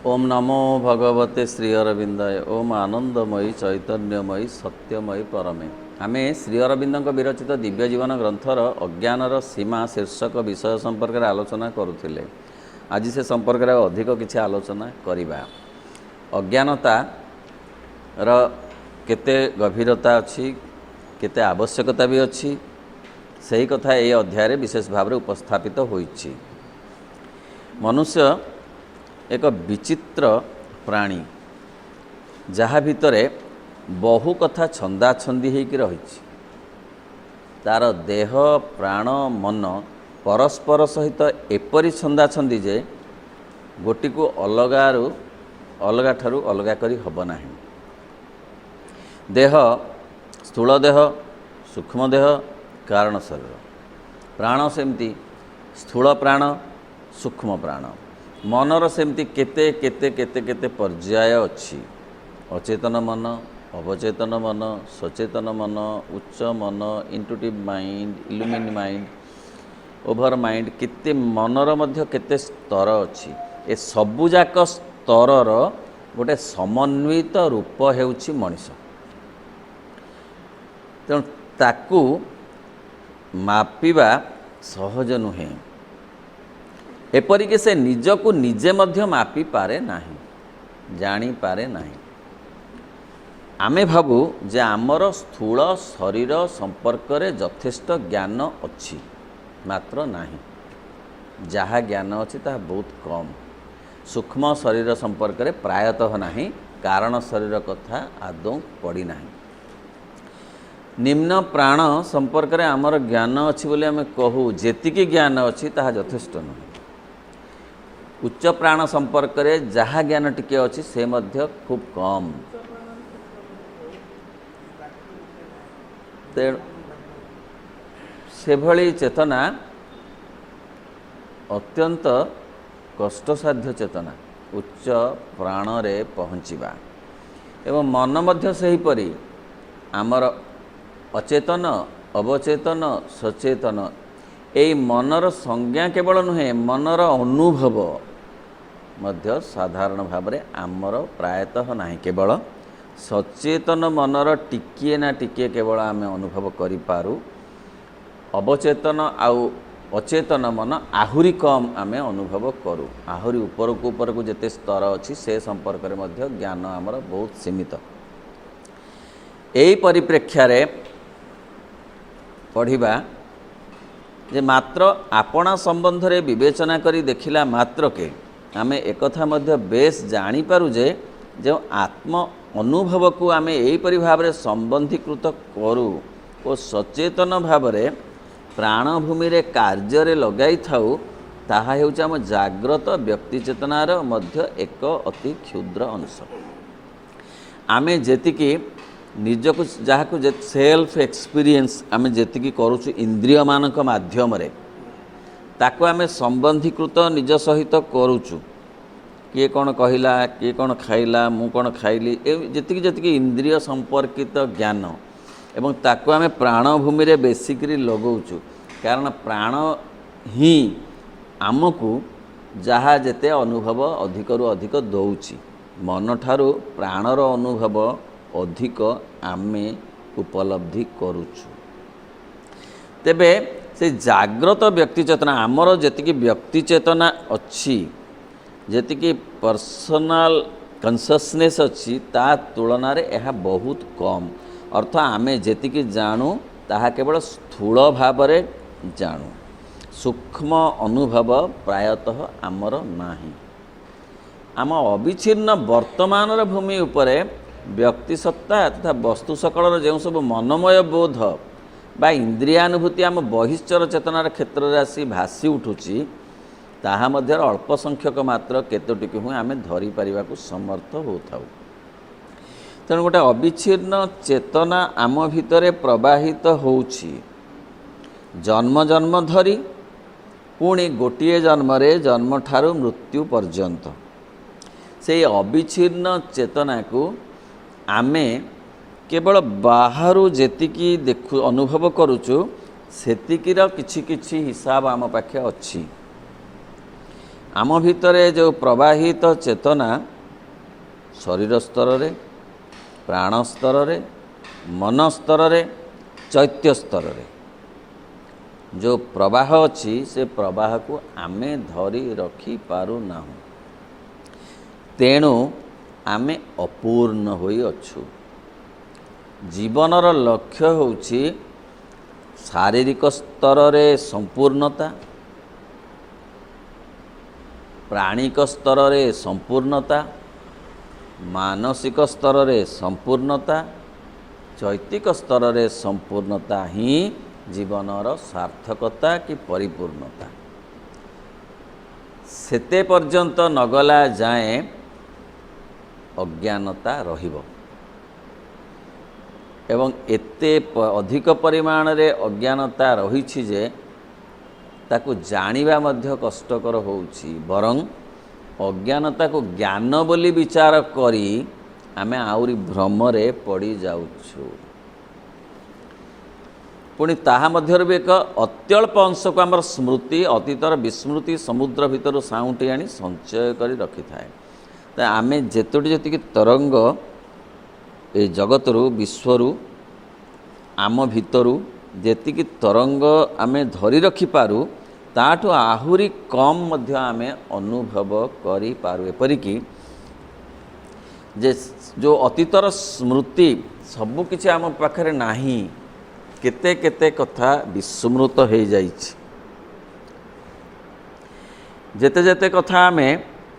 ओम नमो भगवते श्री अरविंदाय। ओम आनंदमयी चैतन्यमयी सत्यमयी परमे। आमे श्री अरविंद विरचित दिव्य जीवन ग्रंथर अज्ञानर सीमा शीर्षक विषय संपर्क में आलोचना करुले। आज से संपर्क में अधिक किसी आलोचना करवा। अज्ञानता केते गभीरता अच्छी, केते आवश्यकता भी अच्छी, सही कथा ये अध्याय विशेष भाव में उपस्थापित होइछि। मनुष्य एक विचित्र प्राणी, जहाँ भितरे बहु कथा छंदा छंदी होकर रही। तार देह प्राण मन परस्पर सहित एपरी छंदा छंदी जे गोटी को अलगा ठारू अलगा करी हब नाही। देह स्थूल देह, सूक्ष्म देह, कारण शरीर। प्राण सेमती स्थूल प्राण, सूक्ष्म प्राण। मनर सेमती केते केते केते केते पर्याय अच्छी। अचेतन मन, अवचेतन मन, सचेतन मन, उच्च मन, intuitive mind, illumined mind, over mind, केते मनर मध्य केते स्तर अच्छी। ए सबुजाक स्तरर गोटे समन्वित रूप हेउछि मनीष। तेणु ताकू मापिबा सहज नुहे। एपरिक से निजको निजे मध्य मापी पारे नाही, जानी पारे नाही। आमे भाबू जे आमर स्थूल शरीर संपर्क रे यथेष्ट ज्ञान अच्छी, मात्र नाही। जहाँ ज्ञान अच्छी ता बहुत कम। सूक्ष्म शरीर संपर्क रे प्रायतः नाही, कारण शरीर कथा आदौ पड़ी नाही। निम्न प्राण संपर्क रे आमर ज्ञान अच्छी बोले आमे कहू, जेतिकी ज्ञान अच्छी ताहा यथेष्ट नुहे। उच्च प्राण संपर्क में जहाँ ज्ञान टिके अच्छी से मध्य खूब कम। तेणु से भली चेतना अत्यंत कष्टसाध्य चेतना, उच्च प्राण रे पहुँचवा। एवं मन मध्य सही परी आमर अचेतन, अवचेतन, सचेतन, यही मनर संज्ञा केवल नुहे, मनर अनुभव मध्य साधारण भाव में आमर प्रायतः नाही। केवल सचेतन मनर टिकिए ना टिकिए केवल आम अनुभव करिपारू। अवचेतन आउ अचेतन मन आहुरी कम आम अनुभव करूँ। आहुरी ऊपर को जेते स्तर अच्छी से संपर्क में मध्य ज्ञान आमर बहुत सीमित। यही परिप्रेक्ष्य रे पढ़िबा जे मात्र आपणा संबंध रे विवेचना करी देखिला मात्र के आमे एकथा मध्य बेस जानी पारू जे जो आत्म अनुभव को आमे एही परि भाव रे संबंधीकृत करू और सचेतन भाव रे प्राणभूमि रे कार्य रे लगाई थाउ, ताहा हेउछ आम जाग्रत व्यक्ति चेतनार मध्य एक अति क्षुद्र अंश। आमे जेतिकी निजको जहाँ सेल्फ एक्सपीरियंस आमे जेतिकी करूछु इंद्रिय मानक माध्यम रे, ताको आमे संबंधीकृत निज सहित करूछु। किए कौन कहला, किए कौन खाइला, मु कौन खाइली, जेतिकी जेतिकी इंद्रिय संपर्कित ज्ञान एवं ताको आमे प्राणभूमि रे बेसिकली लगाउछु। कारण प्राण ही आमको जहाँ जेते अनुभव अधिकरु अधिक दौछि। मन ठारू प्राणर अनुभव अधिक आमे उपलब्धि करुछु। तेबे से जाग्रत व्यक्ति चेतना आमर जेतिकी व्यक्ति चेतना अच्छी, जेतिकी पर्सनाल कन्सियसनेस अच्छी, ता तुलना रे यह बहुत कम। अर्थ आमे जेतिकी जानू ताहा केवल स्थूल भाव रे जानू, सूक्ष्म अनुभव प्रायतः आमर नाही। आम अविच्छिन्न वर्तमान भूमि उपरे व्यक्ति सत्ता तथा वस्तु सकल जो सब मनमय बोध बा इंद्रियानुभूति आम बहिश्चर चेतनार क्षेत्र में आसी भासी उठुची, ताहा मध्य अल्प संख्यक मात्र केतोटिक हुए आम धरी पारिबा को समर्थ होताउ। तेणु गोटे अविच्छिन्न चेतना आम भितरे प्रवाहित होउची जन्म जन्म धरी, पुणी गोटिए जन्म रे जन्म ठारू मृत्यु पर्यंत। से अविच्छिन्न चेतना को आमे केवल बाहर जेतिकी देखु अनुभव करुचु, सेतिकीर किछि किछि हिसाब आम पाखे अच्छी। आम भितर जो प्रवाहित चेतना शरीर स्तर रे, प्राण स्तर रे, मन स्तर रे, चैत्य स्तर रे जो प्रवाह अच्छी से प्रवाह को आमे धरी रखी पारु नाहु। तेणु आमे अपूर्ण होई अछु। जीवनर लक्ष्य होउछि शारीरिक स्तर रे संपूर्णता, प्राणिक स्तर रे संपूर्णता, मानसिक स्तर रे संपूर्णता, चैतिक स्तर रे संपूर्णता ही जीवनर सार्थकता कि परिपूर्णता। सेते पर्यंत नगला जाए अज्ञानता रहिबो एवं एते अधिक परिमाण रे अज्ञानता रहिछि जे ताकू जानिबा मध्य कष्टकर होउछि। बरं अज्ञानता को ज्ञान बोली विचार करी आमे आउरी भ्रमरे पड़ी जाउछु। पुणी ताहा मध्यर भी एक अत्यल्प अंश को आमर स्मृति अतीतर विस्मृति समुद्र भितर साउंटी आनी संचय करी रखि थाए। तो आमे जेतोटी जेतिकी तरंग ए जगतरु विश्वरु आम भितरु जेतिकी तरंग आमे धरी रखि पारु ताठु आहुरी कम मध्य आमे अनुभव करी पारु। एपरिकी जे जो अतीतर स्मृति सबु किछि आम पाखरे नाही, केते केते कथा विस्मृत हो जाइछि। जेते जेते कथा आमे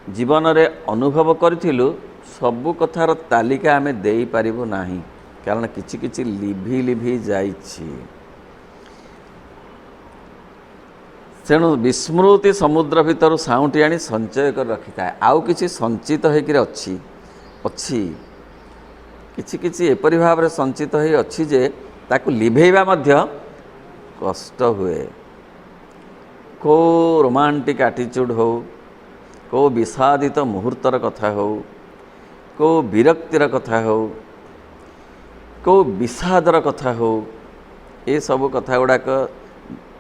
जीवन रे अनुभव करिथिलु सबु कथार तालिका आमे देई पारिबु नाही, कारण किछि किछि लिभि लिभि जाइछि। तेणु विस्मृति समुद्र भितर साउंटी आनी संचय कर रखि थाए। आउ किछि संचित होइकि अछि अछि किछि किछि एपरि भाव रे संचित होई अछि जे ताकू लिभेइबा मध्य कष्ट हुए। को रोमांटिक एटीट्यूड हो, को विषादित मुहूर्तर कथा हो, को विरक्तिर कथा हो, को विषादर कथा हो, ये सब कथा गुड़ाक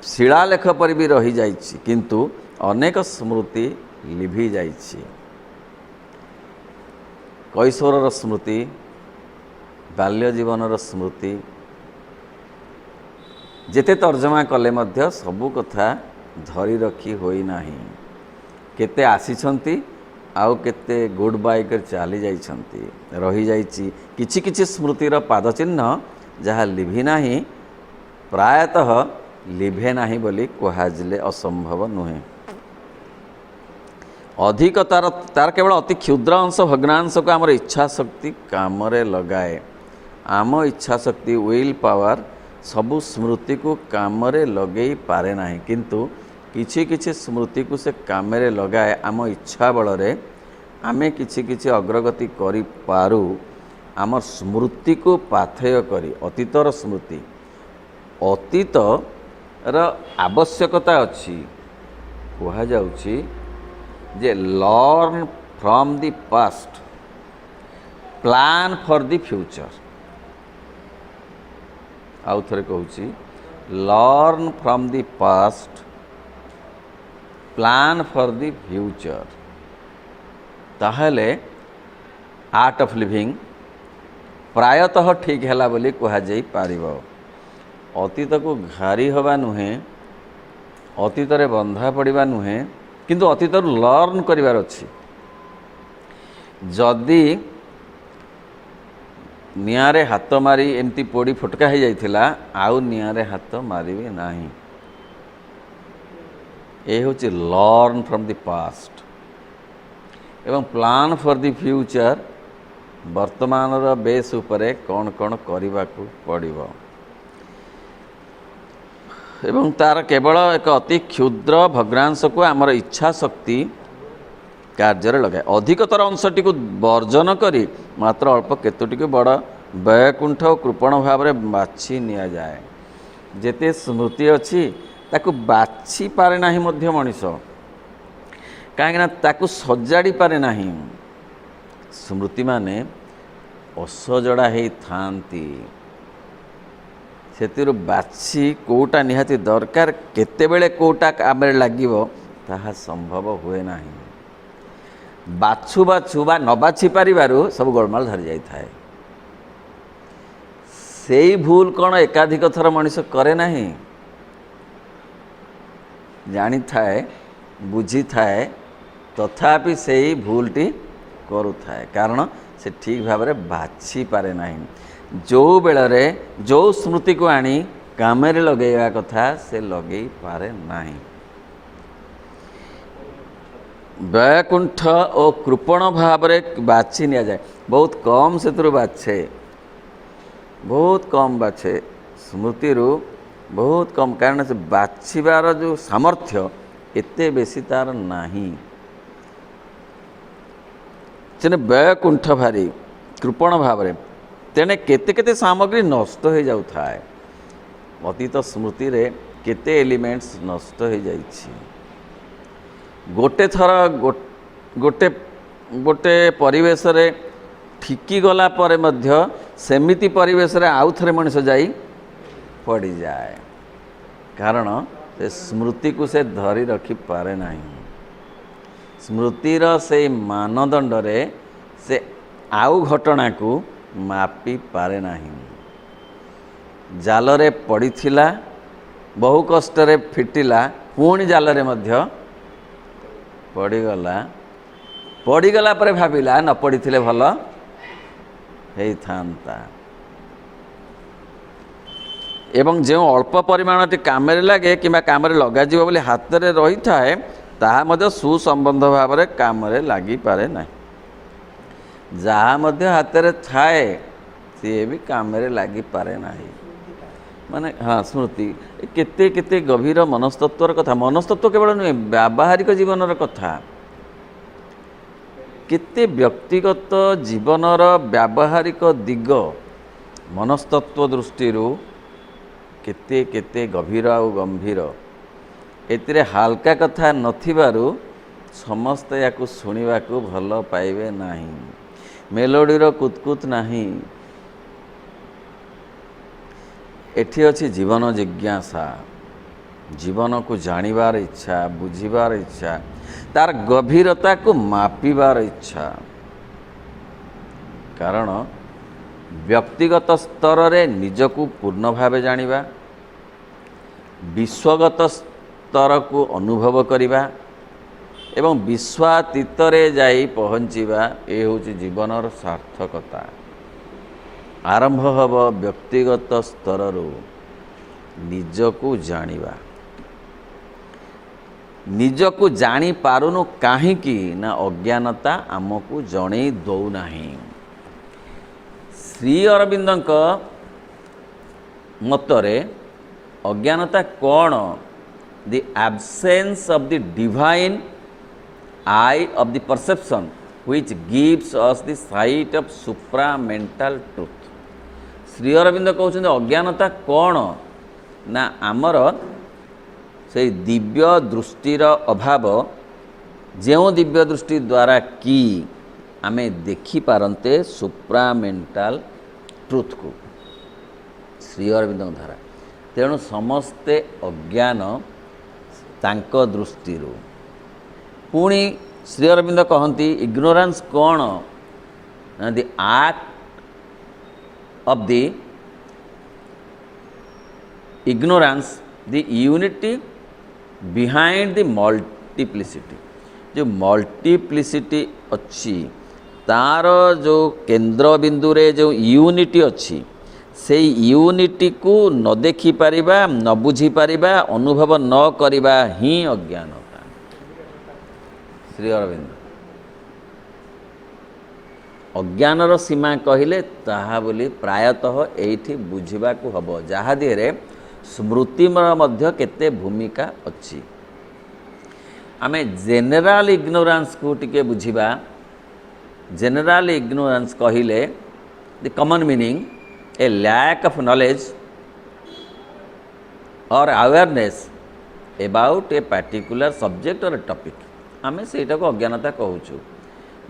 शिलालेख पर भी रही जाइछि, किंतु अनेक स्मृति लिभि जाइछि। कैशोरर स्मृति, बाल्य जीवनर स्मृति जेते तर्जमा कले मध्य सबु कथा धरी रखी होई नाही। केते आसीछंती आउ केते गुड बाय कर चली जाइछंती, रही जाइछि किछि किछि स्मृतिर पादचिन्ह जहाँ लिभि नाही, प्रायतः लिभे नाही बोली कहाजिले असंभव नुहे। अधिक तार केवल अति क्षुद्र अंश भग्नांश को आमर इच्छा शक्ति काम रे लगाए। आम इच्छा शक्ति विल पावर सबु स्मृति को काम रे लगे पारे नाही, किंतु किछि किछि स्मृति को से काम रे लगाए। आम इच्छा बल रे आमे किछि किछि अग्रगति करि पारु। आम स्मृति को पाथेय करी अतीतर स्मृति अतीत र आवश्यकता अछि। कहा जाउछि जे learn from the past, plan for the future. आउ थरे कहूछि learn from the past, plan for the future. ताहले आर्ट ऑफ लिविंग प्रायतः ठीक हैला बोली कहा जाई पारिबो। अतीत को घारी हवा नुहे, अतीत रे बंधा पड़िबा नुहे, किंतु अतीत लर्न करिवार अछि। जदि निआरे हाथ मारी एमती पोड़ी फुटका हो जाइथिला, आउ निआरे हाथ मारिबे नाही। ए होछि लर्न फ्रॉम द पास्ट एवं प्लान फॉर द फ्यूचर। वर्तमान रो बेस उपरे कौन कौन करबा को पड़िबो एवं तार केवल एक अति क्षुद्र भग्नांश को आमर इच्छा शक्ति कार्य लगाए। अधिकतर अंशटी को वर्जन करी मात्र अल्प केतोटी को बड़ वैकुंठ और कृपण भाव में बाछि निया जाए। जेते स्मृति अच्छी ताकू बाछि पारे नाही मध्य मनीष, कहीं ताकू सजाड़ी पारे नाही। स्मृति माने असजड़ा ही थांती, सेतिरु बाछि कोटा निहाती दरकार, केतेबेले कोटा कामरे लागिवो ତାହା ସମ୍ଭବ ହୁଏ ନାହିଁ। ବାଛୁ ବାଛୁ ବା ନ ବାଛି ପାରିବାରୁ ସବୁ ଗୋଳମାଳ ଧରି ଯାଇଥାଏ। ସେଇ ଭୁଲ କ'ଣ ଏକାଧିକ ଥର ମଣିଷ କରେ ନାହିଁ? ଜାଣିଥାଏ, ବୁଝିଥାଏ, ତଥାପି ସେଇ ଭୁଲଟି କରୁଥାଏ, କାରଣ ସେ ଠିକ୍ ଭାବରେ ବାଛି ପାରେ ନାହିଁ। ଯେଉଁ ବେଳରେ ଯେଉଁ ସ୍ମୃତିକୁ ଆଣି କାମରେ ଲଗେଇବା କଥା ସେ ଲଗେଇ ପାରେ ନାହିଁ। ବୈକୁଣ୍ଠ ଓ କୃପଣ ଭାବରେ ବାଛି ନିଆଯାଏ। ବହୁତ କମ୍ ସେଥିରୁ ବାଛେ, ବହୁତ କମ୍ ବାଛେ, ସ୍ମୃତିରୁ ବହୁତ କମ୍, କାରଣ ସେ ବାଛିବାର ଯେଉଁ ସାମର୍ଥ୍ୟ ଏତେ ବେଶୀ ତା'ର ନାହିଁ। ତେଣୁ ବୈକୁଣ୍ଠ ଭାରି କୃପଣ ଭାବରେ, ତେଣେ କେତେ କେତେ ସାମଗ୍ରୀ ନଷ୍ଟ ହୋଇଯାଉଥାଏ। ଅତୀତ ସ୍ମୃତିରେ କେତେ ଏଲିମେଣ୍ଟସ୍ ନଷ୍ଟ ହୋଇଯାଇଛି। ଗୋଟେ ଥର ଗୋଟେ ପରିବେଶରେ ଠିକିଗଲା ପରେ ମଧ୍ୟ ସେମିତି ପରିବେଶରେ ଆଉ ଥରେ ମଣିଷ ଯାଇ ପଡ଼ିଯାଏ, କାରଣ ସେ ସ୍ମୃତିକୁ ସେ ଧରି ରଖିପାରେ ନାହିଁ। ସ୍ମୃତିର ସେଇ ମାନଦଣ୍ଡରେ ସେ ଆଉ ଘଟଣାକୁ ମାପିପାରେ ନାହିଁ। ଜାଲରେ ପଡ଼ିଥିଲା, ବହୁ କଷ୍ଟରେ ଫିଟିଲା, ପୁଣି ଜାଲରେ ମଧ୍ୟ ପଡ଼ିଗଲା ପରେ ଭାବିଲା ନ ପଡ଼ିଥିଲେ ଭଲ ହେଇଥାନ୍ତା। ଏବଂ ଯେଉଁ ଅଳ୍ପ ପରିମାଣଟି କାମରେ ଲାଗେ କିମ୍ବା କାମରେ ଲଗାଯିବ ବୋଲି ହାତରେ ରହିଥାଏ, ତାହା ମଧ୍ୟ ସୁସମ୍ବନ୍ଧ ଭାବରେ କାମରେ ଲାଗିପାରେ ନାହିଁ। ଯାହା ମଧ୍ୟ ହାତରେ ଥାଏ ସିଏ ବି କାମରେ ଲାଗିପାରେ ନାହିଁ। ମାନେ ସ୍ମୃତି କେତେ କେତେ ଗଭୀର ମନସ୍ତତ୍ୱର କଥା। ମନସ୍ତତ୍ୱ କେବଳ ନୁହେଁ, ବ୍ୟାବହାରିକ ଜୀବନର କଥା। କେତେ ବ୍ୟକ୍ତିଗତ ଜୀବନର ବ୍ୟାବହାରିକ ଦିଗ ମନସ୍ତତ୍ୱ ଦୃଷ୍ଟିରୁ କେତେ କେତେ ଗଭୀର ଆଉ ଗମ୍ଭୀର। ଏଥିରେ ହାଲକା କଥା ନଥିବାରୁ ସମସ୍ତେ ୟାକୁ ଶୁଣିବାକୁ ଭଲ ପାଇବେ ନାହିଁ। ମେଲୋଡ଼ିର କୁତକୁତ ନାହିଁ। ଏଠି ଅଛି ଜୀବନ ଜିଜ୍ଞାସା, ଜୀବନକୁ ଜାଣିବାର ଇଚ୍ଛା, ବୁଝିବାର ଇଚ୍ଛା, ତାର ଗଭୀରତାକୁ ମାପିବାର ଇଚ୍ଛା। କାରଣ ବ୍ୟକ୍ତିଗତ ସ୍ତରରେ ନିଜକୁ ପୂର୍ଣ୍ଣ ଭାବେ ଜାଣିବା, ବିଶ୍ୱଗତ ସ୍ତରକୁ ଅନୁଭବ କରିବା ଏବଂ ବିଶ୍ୱାତୀତରେ ଯାଇ ପହଞ୍ଚିବା, ଏ ହେଉଛି ଜୀବନର ସାର୍ଥକତା। ଆରମ୍ଭ ହେବ ବ୍ୟକ୍ତିଗତ ସ୍ତରରୁ ନିଜକୁ ଜାଣିବା। ନିଜକୁ ଜାଣିପାରୁନୁ କାହିଁକି ନା ଅଜ୍ଞାନତା ଆମକୁ ଜଣେଇ ଦେଉନାହିଁ। ଶ୍ରୀ ଅରବିନ୍ଦଙ୍କ ମତରେ ଅଜ୍ଞାନତା କ'ଣ? The absence of the divine eye of the perception which gives us the sight of supramental truth। Shri Aurobindo କହୁଛନ୍ତି ଅଜ୍ଞାନତା କ'ଣ ନା ଆମର ସେଇ ଦିବ୍ୟ ଦୃଷ୍ଟିର ଅଭାବ, ଯେଉଁ ଦିବ୍ୟ ଦୃଷ୍ଟି ଦ୍ୱାରା କି ଆମେ ଦେଖିପାରନ୍ତେ ସୁପ୍ରାମେଣ୍ଟାଲ ଟ୍ରୁଥକୁ। ଶ୍ରୀ ଅରବିନ୍ଦଙ୍କ ଧାରା। ତେଣୁ ସମସ୍ତେ ଅଜ୍ଞାନ ତାଙ୍କ ଦୃଷ୍ଟିରୁ। ପୁଣି ଶ୍ରୀ ଅରବିନ୍ଦ କହନ୍ତି ଇଗ୍ନୋରାନ୍ସ କ'ଣ ନା the act of the ignorance the unity behind the multiplicity. ଯେଉଁ ମଲ୍ଟିପ୍ଲିସିଟି ଅଛି ତାର ଯେଉଁ କେନ୍ଦ୍ରବିନ୍ଦୁରେ ଯେଉଁ ୟୁନିଟି ଅଛି, ସେଇ ୟୁନିଟିକୁ ନ ଦେଖିପାରିବା, ନ ବୁଝିପାରିବା, ଅନୁଭବ ନ କରିବା ହିଁ ଅଜ୍ଞାନତା। ଶ୍ରୀ ଅରବିନ୍ଦ ଅଜ୍ଞାନର ସୀମା କହିଲେ ତାହା ବୋଲି ପ୍ରାୟତଃ ଏଇଠି ବୁଝିବାକୁ ହେବ, ଯାହା ଦେହରେ ସ୍ମୃତିର ମଧ୍ୟ କେତେ ଭୂମିକା ଅଛି। ଆମେ ଜେନେରାଲ ଇଗ୍ନୋରାନ୍ସକୁ ଟିକେ ବୁଝିବା। ଜେନେରାଲ ଇଗ୍ନୋରାନ୍ସ କହିଲେ the common meaning a lack of knowledge or awareness about a particular subject or topic. ଆମେ ସେଇଟାକୁ ଅଜ୍ଞାନତା କହୁଛୁ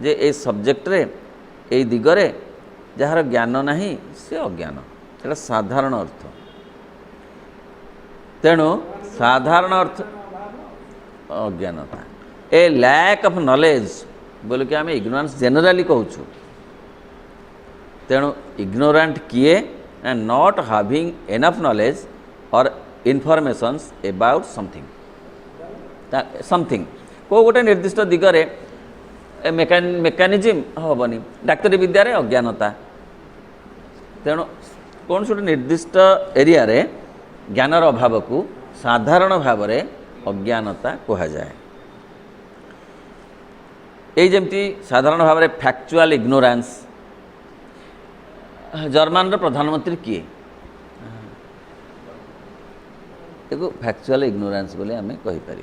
ଯେ ଏ ସବଜେକ୍ଟରେ, ଏଇ ଦିଗରେ ଯାହାର ଜ୍ଞାନ ନାହିଁ ସେ ଅଜ୍ଞାନ। ସେଇଟା ସାଧାରଣ ଅର୍ଥ। ତେଣୁ ସାଧାରଣ ଅର୍ଥ अज्ञानता ए लैक ऑफ नॉलेज बोल कि आम इग्नोरेंस जनरली कहूँ तेणु इग्नोरेंट किए and not having enough knowledge और इनफॉरमेशंस अबाउट समथिंग को गोटे निर्दिष्ट दिगरे मेकानिजम हेनी डाक्तरी विद्यारे अज्ञानता तेणु कौन से निर्दिष्ट एरिया रे ज्ञानर अभाव को साधारण भाव में अज्ञानता कहा जाए। यही जमती साधारण भाव में फैक्चुअल इग्नोरेंस जर्मन प्रधानमंत्री किए एक फैक्चुअल इग्नोरेंस बोले आम कहीपर।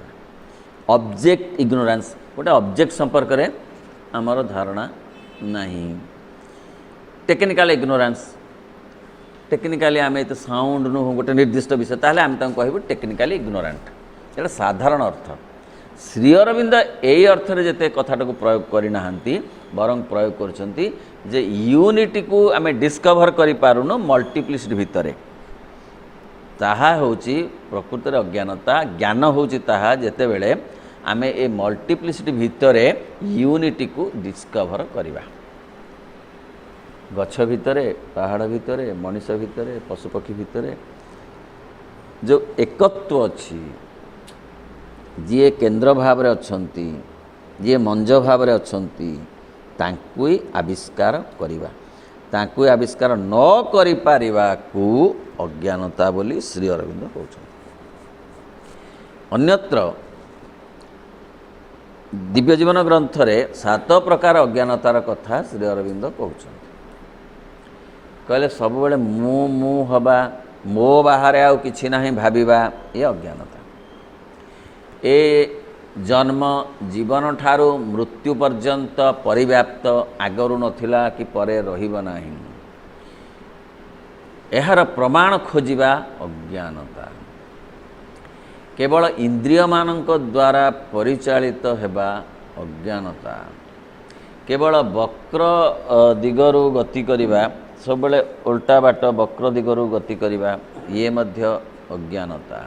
ऑब्जेक्ट इग्नोरेंस गोटे ऑब्जेक्ट संपर्क में आमर धारणा नहीं। टेक्निकल इग्नोरेंस टेक्निकाली आम ये साउंड नुह गोटे निर्दिष्ट विषय ताहले आम कहबू टेक्निकाली इग्नोरेंट ये साधारण अर्थ। श्री अरविंद यही अर्थ रे जेते कथाटा को प्रयोग करना बरं प्रयोग करछंती जे यूनिटी को आम डिस्कवर करि पारुनो मल्टीप्लिसिटी भितर ताहा होची प्रकृति अज्ञानता। ज्ञान होची ताहा जेते बेले आम ए मल्टीप्लिसिटी भितर यूनिटी को डिस्कवर करिबा। गछ भितर पहाड़ भितर मनीष भितर पशुपक्षी भितर जो एकत्व अच्छी जी केंद्र भाव में अच्छी जी मंज भाव में अच्छी तांकु ही आविष्कार करिबा। तांकु आविष्कार न करि पारिबा को अज्ञानता बोली श्री अरविंद कहउछन। अन्यत्र दिव्य जीवन ग्रंथ रे 7 प्रकार अज्ञानतार कथा श्री अरविंद कहउछन। कहले सब बेले मु हवा मो बाहर आउ किछि नाही भाबिबा ये अज्ञानता। ए जन्म जीवन ठारू मृत्यु पर्यंत परिव्याप्त आगरू नथिला कि परे रहिब नाही एहार प्रमाण खोजिबा अज्ञानता। केवल इंद्रिय मानक द्वारा परिचालित हेबा अज्ञानता। केवल वक्र दिगरु गति करिबा सब बेले उल्टा बाट वक्र दिगरु गति करिबा ये मध्य अज्ञानता।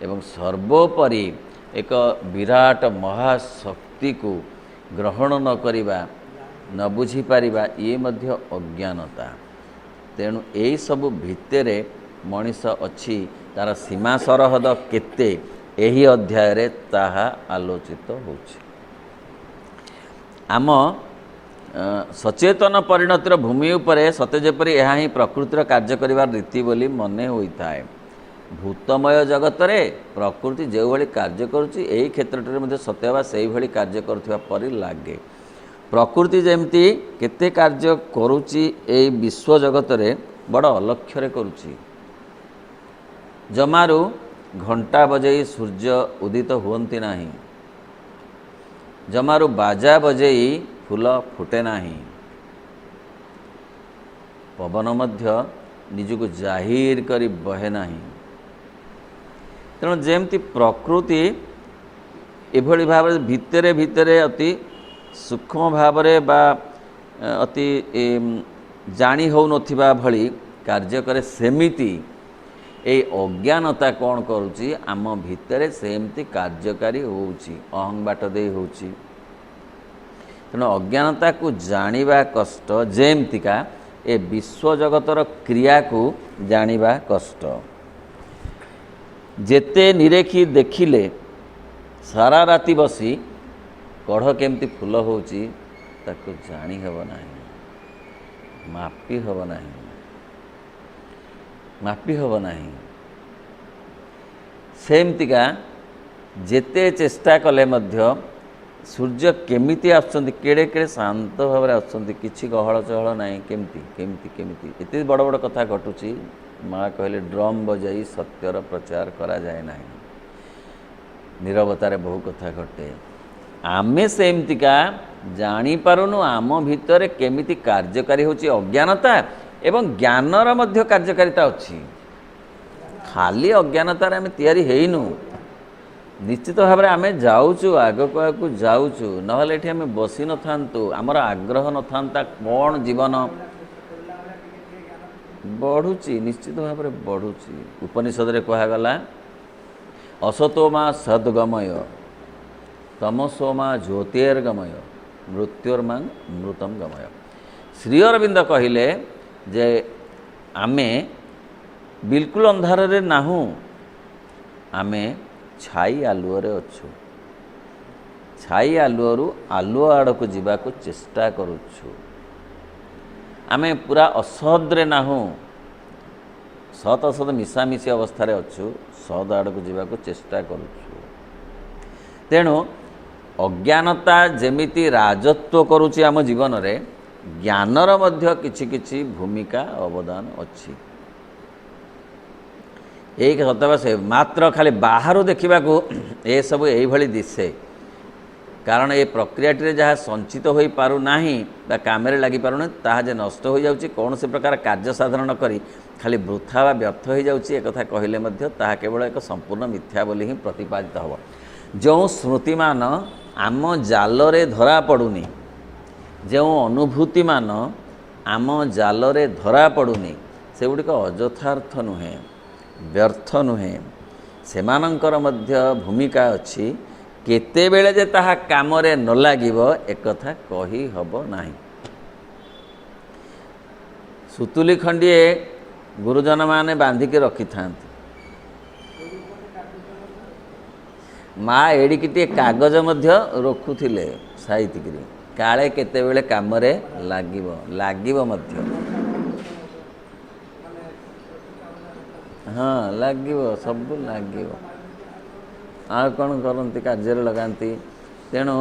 एवं सर्वोपरि एक विराट महाशक्ति को ग्रहण न करिबा न बुझी पारिबा ये मध्य अज्ञानता। तेणु यही सब भितरे मनीष अच्छी तार सीमा सरहद केते यही अध्याय रे ताहा आलोचित होछि। आम सचेतन परिणतिर भूमि उपरे सते जेपरि ଏହା ହିଁ प्रकृतिर कार्य करिवार रीति बोली मने होइथाए। भूतमय जगत रे प्रकृति जो भली कार्य करुछि एही क्षेत्रटे मध्ये सत्यवा सेही भली कार्य करुथिबा परि लागे। प्रकृति जेमती केते कार्य करुछि एही विश्व जगत रे बड़ अलक्ष्य रे करुछि। जमारू घंटा बजेई सूर्य उदित हुअंती नाही। जमारू बाजा बजेई फूल फुटे नाही। पवन मध्य निजको जाहिर करी बहे नाही। तेणु जेमती प्रकृति एभली भाव भितरे भितरे अति सूक्ष्म भाव बा अति जानी हो नथिबा भली कार्य करे सेमिति ए अज्ञानता कौन करुची आम भितरे सेमती कार्यकारी होउची अहं बाट दे होउची। तेणु अज्ञानता को जानिबा कष्ट जेमतिका ए विश्व जगतर क्रिया को जानिबा कष्ट। जेते निरेखी देखिले सारा राति बसी कढ़ केमती फूल होउची ताको जानी हेब नाही मापी हेब नाही मापी हेब नाही। सेमतिका जेते चेष्टा कले मध्य सूर्य केमिति आछंती केड़े केड़े शांत भाव में आछंती किछि गहळ चहळ नाही केमती केमती केमती एते बड़ बड़ कथा घटुची। माँ कहले ड्रम बजाई सत्यर प्रचार करा जाए नाही। नीरवतार बहु कथा घटे। आमे सेमतिका जानी पारुनु आम भितर केमिति कार्यकारी होची अज्ञानता एवं ज्ञानर मध्य कार्यकारिता अछि। खाली अज्ञानतार आमे तैयारी हेइनु निश्चित भाव में आम जाऊँ आगक आगू जाऊँ नहले एठी आम बसी न थांतु आमर आग्रह न थांता कौन जीवन बढ़ुची निश्चित भाव में बढ़ुची। उपनिषद रे कहगला असतो मा सद्गमय ତମସୋମା ଜ୍ୟୋତିର୍ଗମୟ ମୃତ୍ୟୁର୍ମାଂ ମୃତଂ ଗମୟ। ଶ୍ରୀ ଅରବିନ୍ଦ କହିଲେ ଯେ ଆମେ ବିଲକୁଲ ଅନ୍ଧାରରେ ନାହୁଁ, ଆମେ ଛାଇ ଆଲୁଅରେ ଅଛୁ। ଛାଇ ଆଲୁଅରୁ ଆଲୁଅ ଆଡ଼କୁ ଯିବାକୁ ଚେଷ୍ଟା କରୁଛୁ। ଆମେ ପୁରା ଅସଦରେ ନାହୁଁ, ସତ୍ ଅସତ ମିଶାମିଶି ଅବସ୍ଥାରେ ଅଛୁ, ସଦ୍ ଆଡ଼କୁ ଯିବାକୁ ଚେଷ୍ଟା କରୁଛୁ। ତେଣୁ ଅଜ୍ଞାନତା ଯେମିତି ରାଜତ୍ୱ କରୁଛି ଆମ ଜୀବନରେ, ଜ୍ଞାନର ମଧ୍ୟ କିଛି କିଛି ଭୂମିକା ଅବଦାନ ଅଛି। ଏଇ ସତବା ସେ ମାତ୍ର ଖାଲି ବାହାରୁ ଦେଖିବାକୁ ଏସବୁ ଏଇଭଳି ଦିଶେ, କାରଣ ଏ ପ୍ରକ୍ରିୟାଟିରେ ଯାହା ସଞ୍ଚିତ ହୋଇପାରୁନାହିଁ ବା କାମରେ ଲାଗିପାରୁନାହିଁ, ତାହା ଯେ ନଷ୍ଟ ହୋଇଯାଉଛି, କୌଣସି ପ୍ରକାର କାର୍ଯ୍ୟ ସାଧନ ନ କରି ଖାଲି ବୃଥା ବା ବ୍ୟର୍ଥ ହୋଇଯାଉଛି, ଏକଥା କହିଲେ ମଧ୍ୟ ତାହା କେବଳ ଏକ ସମ୍ପୂର୍ଣ୍ଣ ମିଥ୍ୟା ବୋଲି ହିଁ ପ୍ରତିପାଦିତ ହେବ। ଯେଉଁ ସ୍ମୃତିମାନ ଆମ ଜାଲରେ ଧରା ପଡ଼ୁନି, ଯେଉଁ ଅନୁଭୂତିମାନ ଆମ ଜାଲରେ ଧରା ପଡ଼ୁନି, ସେଗୁଡ଼ିକ ଅଯଥାର୍ଥ ନୁହେଁ, ବ୍ୟର୍ଥ ନୁହେଁ, ସେମାନଙ୍କର ମଧ୍ୟ ଭୂମିକା ଅଛି। କେତେବେଳେ ଯେ ତାହା କାମରେ ନ ଲାଗିବ ଏକଥା କହି ହେବ ନାହିଁ। ସୁତୁଲି ଖଣ୍ଡିଏ ଗୁରୁଜନମାନେ ବାନ୍ଧିକି ରଖିଥାନ୍ତି। ମା ଏଡ଼ିକିଟିଏ କାଗଜ ମଧ୍ୟ ରଖୁଥିଲେ ସାଇତିକିରି, କାଳେ କେତେବେଳେ କାମରେ ଲାଗିବ, ଲାଗିବ ମଧ୍ୟ। ହଁ ଲାଗିବ, ସବୁ ଲାଗିବ। ଆଉ କ'ଣ କରନ୍ତି, କାର୍ଯ୍ୟରେ ଲଗାନ୍ତି। ତେଣୁ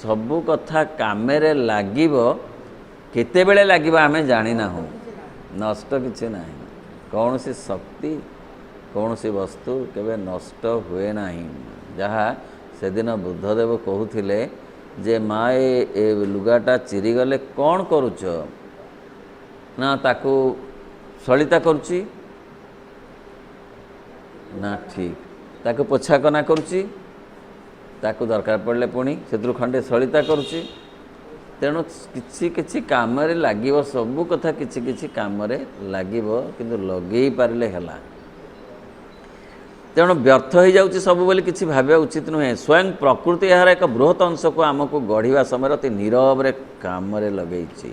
ସବୁ କଥା କାମରେ ଲାଗିବ, କେତେବେଳେ ଲାଗିବ ଆମେ ଜାଣିନାହୁଁ। ନଷ୍ଟ କିଛି ନାହିଁ, କୌଣସି ଶକ୍ତି କୌଣସି ବସ୍ତୁ କେବେ ନଷ୍ଟ ହୁଏ ନାହିଁ। ଯାହା ସେଦିନ ବୁଦ୍ଧଦେବ କହୁଥିଲେ ଯେ ମା ଏ ଲୁଗାଟା ଚିରିଗଲେ କ'ଣ କରୁଛ? ନା ତାକୁ ସଳିତା କରୁଛି। ନା ଠିକ୍, ତାକୁ ପୋଛାକନା କରୁଛି, ତାକୁ ଦରକାର ପଡ଼ିଲେ ପୁଣି ସେଥିରୁ ଖଣ୍ଡେ ସଳିତା କରୁଛି। ତେଣୁ କିଛି କିଛି କାମରେ ଲାଗିବ, ସବୁ କଥା କିଛି କିଛି କାମରେ ଲାଗିବ, କିନ୍ତୁ ଲଗେଇ ପାରିଲେ ହେଲା। ତେଣୁ ବ୍ୟର୍ଥ ହୋଇଯାଉଛି ସବୁ ବୋଲି କିଛି ଭାବିବା ଉଚିତ ନୁହେଁ। ସ୍ୱୟଂ ପ୍ରକୃତି ଏହାର ଏକ ବୃହତ୍ ଅଂଶକୁ ଆମକୁ ଗଢ଼ିବା ସମୟରେ ଅତି ନୀରବରେ କାମରେ ଲଗେଇଛି।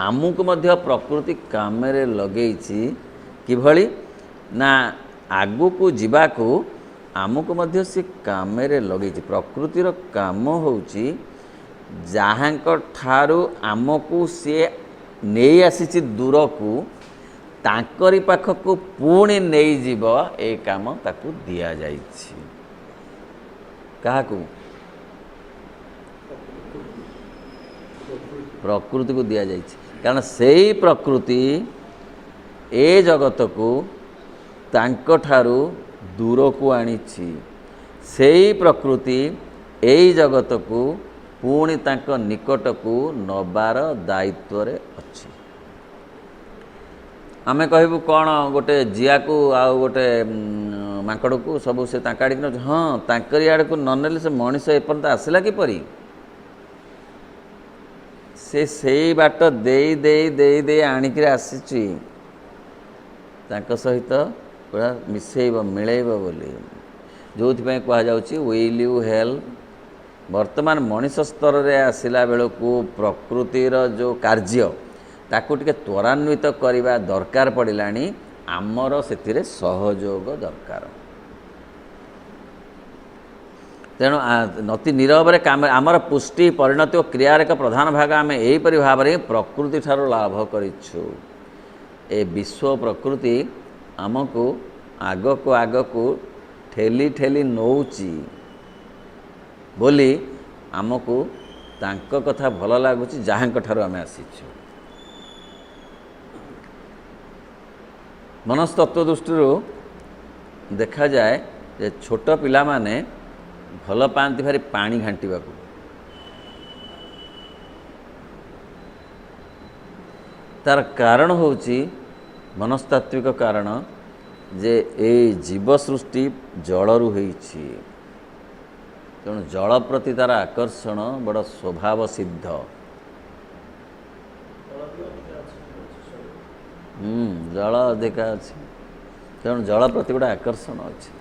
ଆମକୁ ମଧ୍ୟ ପ୍ରକୃତି କାମରେ ଲଗେଇଛି। କିଭଳି ନା ଆଗକୁ ଯିବାକୁ ଆମକୁ ମଧ୍ୟ ସେ କାମରେ ଲଗେଇଛି। ପ୍ରକୃତିର କାମ ହେଉଛି ଯାହାଙ୍କ ଠାରୁ ଆମକୁ ସିଏ ନେଇ ଆସିଛି ଦୂରକୁ, ତାଙ୍କରି ପାଖକୁ ପୁଣି ନେଇଯିବ, ଏ କାମ ତାକୁ ଦିଆଯାଇଛି। କାହାକୁ? ପ୍ରକୃତିକୁ ଦିଆଯାଇଛି। କାରଣ ସେଇ ପ୍ରକୃତି ଏ ଜଗତକୁ ତାଙ୍କଠାରୁ ଦୂରକୁ ଆଣିଛି। ସେଇ ପ୍ରକୃତି ଏଇ ଜଗତକୁ ପୁଣି ତାଙ୍କ ନିକଟକୁ ନେବାର ଦାୟିତ୍ୱରେ ଅଛି। ଆମେ କହିବୁ କ'ଣ, ଗୋଟେ ଜିଆକୁ ଆଉ ଗୋଟେ ମାଙ୍କଡ଼କୁ ସବୁ ସେ ତାଙ୍କ ଆଡ଼ିକି ନେଉଛି। ହଁ, ତାଙ୍କରି ଆଡ଼କୁ ନ ନେଲେ ସେ ମଣିଷ ଏପର୍ଯ୍ୟନ୍ତ ଆସିଲା କିପରି? ସେ ସେଇ ବାଟ ଦେଇ ଦେଇ ଦେଇ ଦେଇ ଆଣିକିରି ଆସିଛି, ତାଙ୍କ ସହିତ ପୁରା ମିଶେଇବ, ମିଳେଇବ ବୋଲି। ଯେଉଁଥିପାଇଁ କୁହାଯାଉଛି ୱିଲ୍ ୟୁ ହେଲ୍ପ। ବର୍ତ୍ତମାନ ମଣିଷ ସ୍ତରରେ ଆସିଲା ବେଳକୁ ପ୍ରକୃତିର ଯେଉଁ କାର୍ଯ୍ୟ, ତାକୁ ଟିକେ ତ୍ୱରାନ୍ୱିତ କରିବା ଦରକାର ପଡ଼ିଲାଣି। ଆମର ସେଥିରେ ସହଯୋଗ ଦରକାର। ତେଣୁ ଅତି ନୀରବରେ କାମ, ଆମର ପୁଷ୍ଟି, ପରିଣତି ଓ କ୍ରିୟାର ଏକ ପ୍ରଧାନ ଭାଗ ଆମେ ଏହିପରି ଭାବରେ ପ୍ରକୃତି ଠାରୁ ଲାଭ କରିଛୁ। ଏ ବିଶ୍ୱ ପ୍ରକୃତି ଆମକୁ ଆଗକୁ ଆଗକୁ ଠେଲି ଠେଲି ନେଉଛି ବୋଲି ଆମକୁ ତାଙ୍କ କଥା ଭଲ ଲାଗୁଛି, ଯାହାଙ୍କ ଠାରୁ ଆମେ ଆସିଛୁ। ମନସ୍ତତ୍ଵ ଦୃଷ୍ଟିରୁ ଦେଖାଯାଏ ଯେ ଛୋଟ ପିଲାମାନେ ଭଲ ପାଆନ୍ତି ଭାରି ପାଣି ଘାଣ୍ଟିବାକୁ। ତାର କାରଣ ହେଉଛି ମନସ୍ତାତ୍ତ୍ୱିକ କାରଣ, ଯେ ଏଇ ଜୀବ ସୃଷ୍ଟି ଜଳରୁ ହୋଇଛି। ତେଣୁ ଜଳ ପ୍ରତି ତାର ଆକର୍ଷଣ ବଡ଼ ସ୍ୱଭାବ ସିଦ୍ଧ। ଜଳ ଅଧିକା ଅଛି, ତେଣୁ ଜଳ ପ୍ରତି ଗୋଟେ ଆକର୍ଷଣ ଅଛି।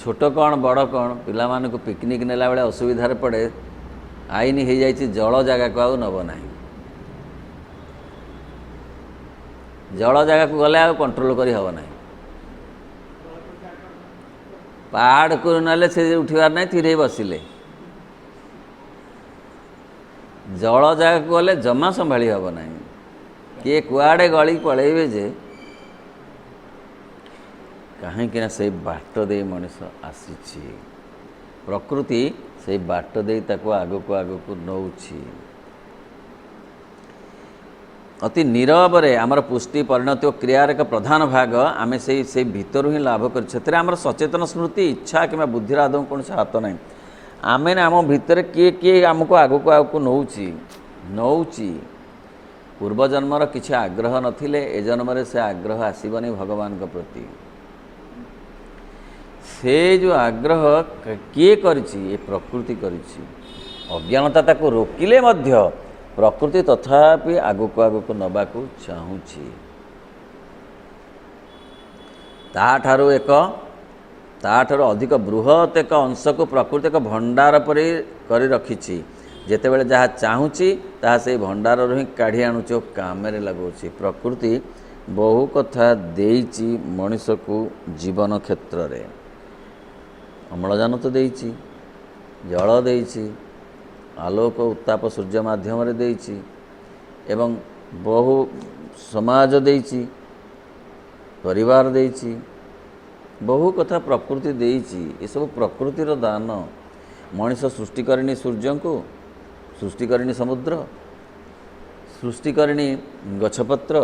छोट कौन बड़ कौन पिलामानकु पिकनिक नेला बेले असुविधार पड़े आईन हो जाइए जल जगह को आउ नब ना जल जगह को गले आ कंट्रोल करी हब ना पहाड़ को ना से उठवार ना थीरे बसिले जल जगह को गले जमा संभाली हब ना किए कुआड़े गली पलैबे जे कहीं से बाट दे मनीष आसी प्रकृति से बाट दे आगक आगक नौ अति नीरव रे आमर पुष्टि परिणति और क्रियार एक प्रधान भाग आम से भीतर ही लाभ कर आमर सचेतन स्मृति इच्छा कि बुद्धिर आदौ कौन से हाथ ना आम आम भितर किए किए आमको आगक आगक नौ पूर्वजन्मर किसी आग्रह नथिले ए जन्म से आग्रह आसबनी भगवान के प्रति से जो आग्रह किए करिछि प्रकृति करिछि अज्ञानता ताको रोकिले मध्य प्रकृति तथापि आगक आगक नबाकू चाहूछि ताठारु ताठारु अधिक बृहत एक अंश को प्रकृति एक भंडार पर करि रखिछि जेतेबेले जहाँ चाहूँगी ताहा से भंडार ही काढ़ी आणुची और काम लगुच प्रकृति बहु कथा देइछि मनीष को जीवन क्षेत्र रे अम्लजान तो देइछि जल देइछि आलोक उत्ताप सूर्य माध्यम रे देइछि एवं बहु समाज देइछि परिवार देइछि बहु कथा प्रकृति देइछि ये सब प्रकृतिर दान मनीष सृष्टि करिनी सूर्य को सृष्टि करिनी समुद्र सृष्टि करिनी गछपत्र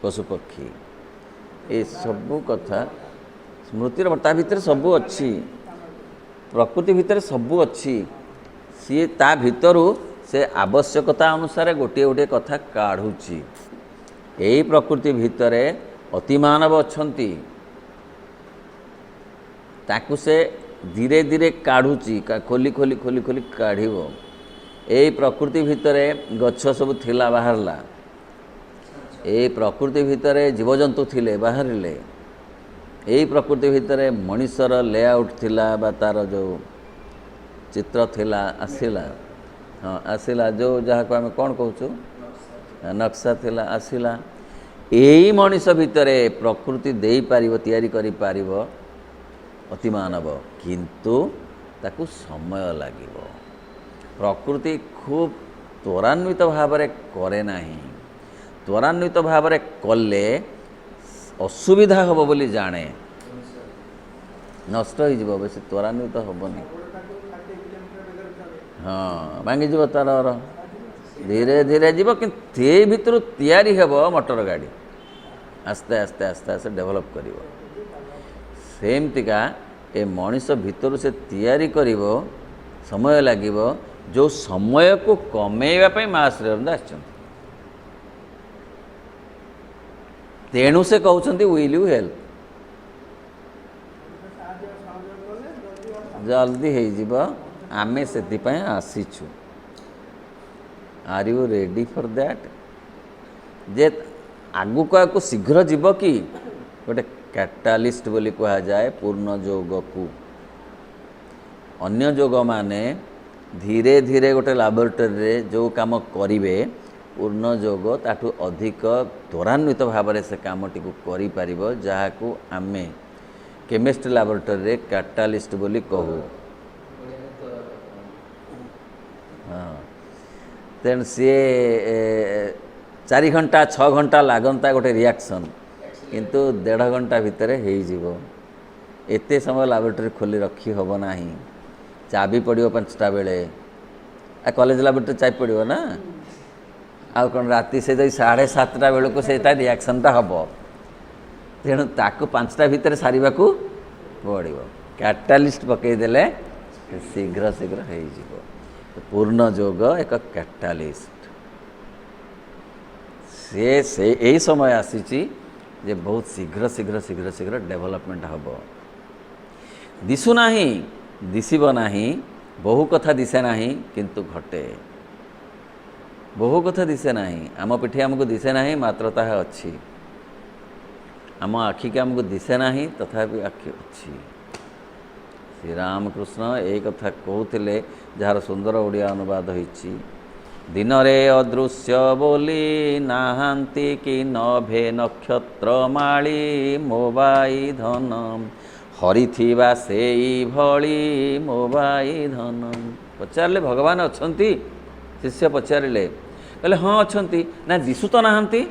पशुपक्षी ये सबू कथा स्मृतिर ता भितर सबू अच्छी प्रकृति भितर सबू अच्छी सी ता भितरु से आवश्यकता अनुसार गोटे गोटे कथा काढ़ुची यही प्रकृति भितर अतिमानव अछंती ताकु से धीरे धीरे काढ़ुची खोली खोली खोली खोली काढ़िबो यही प्रकृति भितर गछ सब थिला बाहरला यही प्रकृति भितर जीवजंतु थिले बाहरिले यही प्रकृति भितर मनीषर लेआउट थिला बा तार जो चित्र थिला आसिला हाँ आसिला जो जहाँ को आम कौन कहूँ नक्शा थिला आसिला यही मनीष भितर प्रकृति दे पारिबो तैयारी करि पारिबो अतिमानव किंतु ताकू समय लागिबो प्रकृति खूब त्वरान्वित भाव में करे नाही त्वरान्वित भाव में कले असुविधा हम बोली जाने नष्ट हो बेसी त्वरान्वित हेनी हाँ भांगी तार धीरे धीरे जीव कि भितर तैयारी हेब मोटर गाड़ी आस्ते आस्ते आस्ते आस्ते डेभलप कर सेमतिका ए मनीष भितर से तैयारी करिवो समय लागिवो जो समय को कमेवा माँ श्री अरविंद आछन तेणु से कहते विल यू हेल्प जल्दी हो आमे से आसीचु are you ready for that जे आगु को शीघ्र जीव कि गोटे कैटालिस्ट बोली कहा जाए पूर्ण जोग को अन्य जोग माने धीरे धीरे गोटे लैबोरेटरी जो काम करेंगे पूर्ण जोग ताठू अधिक त्वरान्वित भाव से कामटी को करि परिबो जहाँ को आमे केमिस्ट्री लैबोरेटरी कैटालिस्ट बोली कहू हाँ तेणु सी 4 घंटा 6 घंटा लागंता गोटे रिएक्शन किंतु 1.5 घंटा भितर हो एते समय लैबोरेटरी खोली रखी हब नाही चाबी पड़ो 5टा बेले कॉलेज लैबोरेटरी चाबी पड़ो ना आउ कौन राति से 7:30 बेल को से रिएक्शनटा हम तेणु ताकू 5टा भितर सारिबा को पड़ो कैटालिस्ट पकईदेले शीघ्र शीघ्र हो पूर्ण जोग एक कैटालिस्ट से यही समय आसी जे बहुत शीघ्र शीघ्र शीघ्र शीघ्र डेवलपमेंट हम दिशुना दिशब नाही बहु कथा दिशे नाही किंतु घटे बहु कथा दिशे नाही आम पिठी आमको दिशे नाही मात्र ताहा अच्छी आम आखि के आमको दिशे नाही तथापि आखि अच्छी ଶ୍ରୀରାମକୃଷ୍ଣ ଏଇ କଥା କହୁଥିଲେ, ଯାହାର ସୁନ୍ଦର ଓଡ଼ିଆ ଅନୁବାଦ ହୋଇଛି। ଦିନରେ ଅଦୃଶ୍ୟ ବୋଲି ନାହାନ୍ତି କି ନଭେ ନକ୍ଷତ୍ର ମାଳି ମୋବାଇ ଧନ, ହରିଥିବା ସେଇଭଳି ମୋବାଇ ଧନ। ପଚାରିଲେ ଭଗବାନ ଅଛନ୍ତି? ଶିଷ୍ୟ ପଚାରିଲେ, କହିଲେ ହଁ ଅଛନ୍ତି। ନା ଦିଶୁ ତ ନାହାନ୍ତି?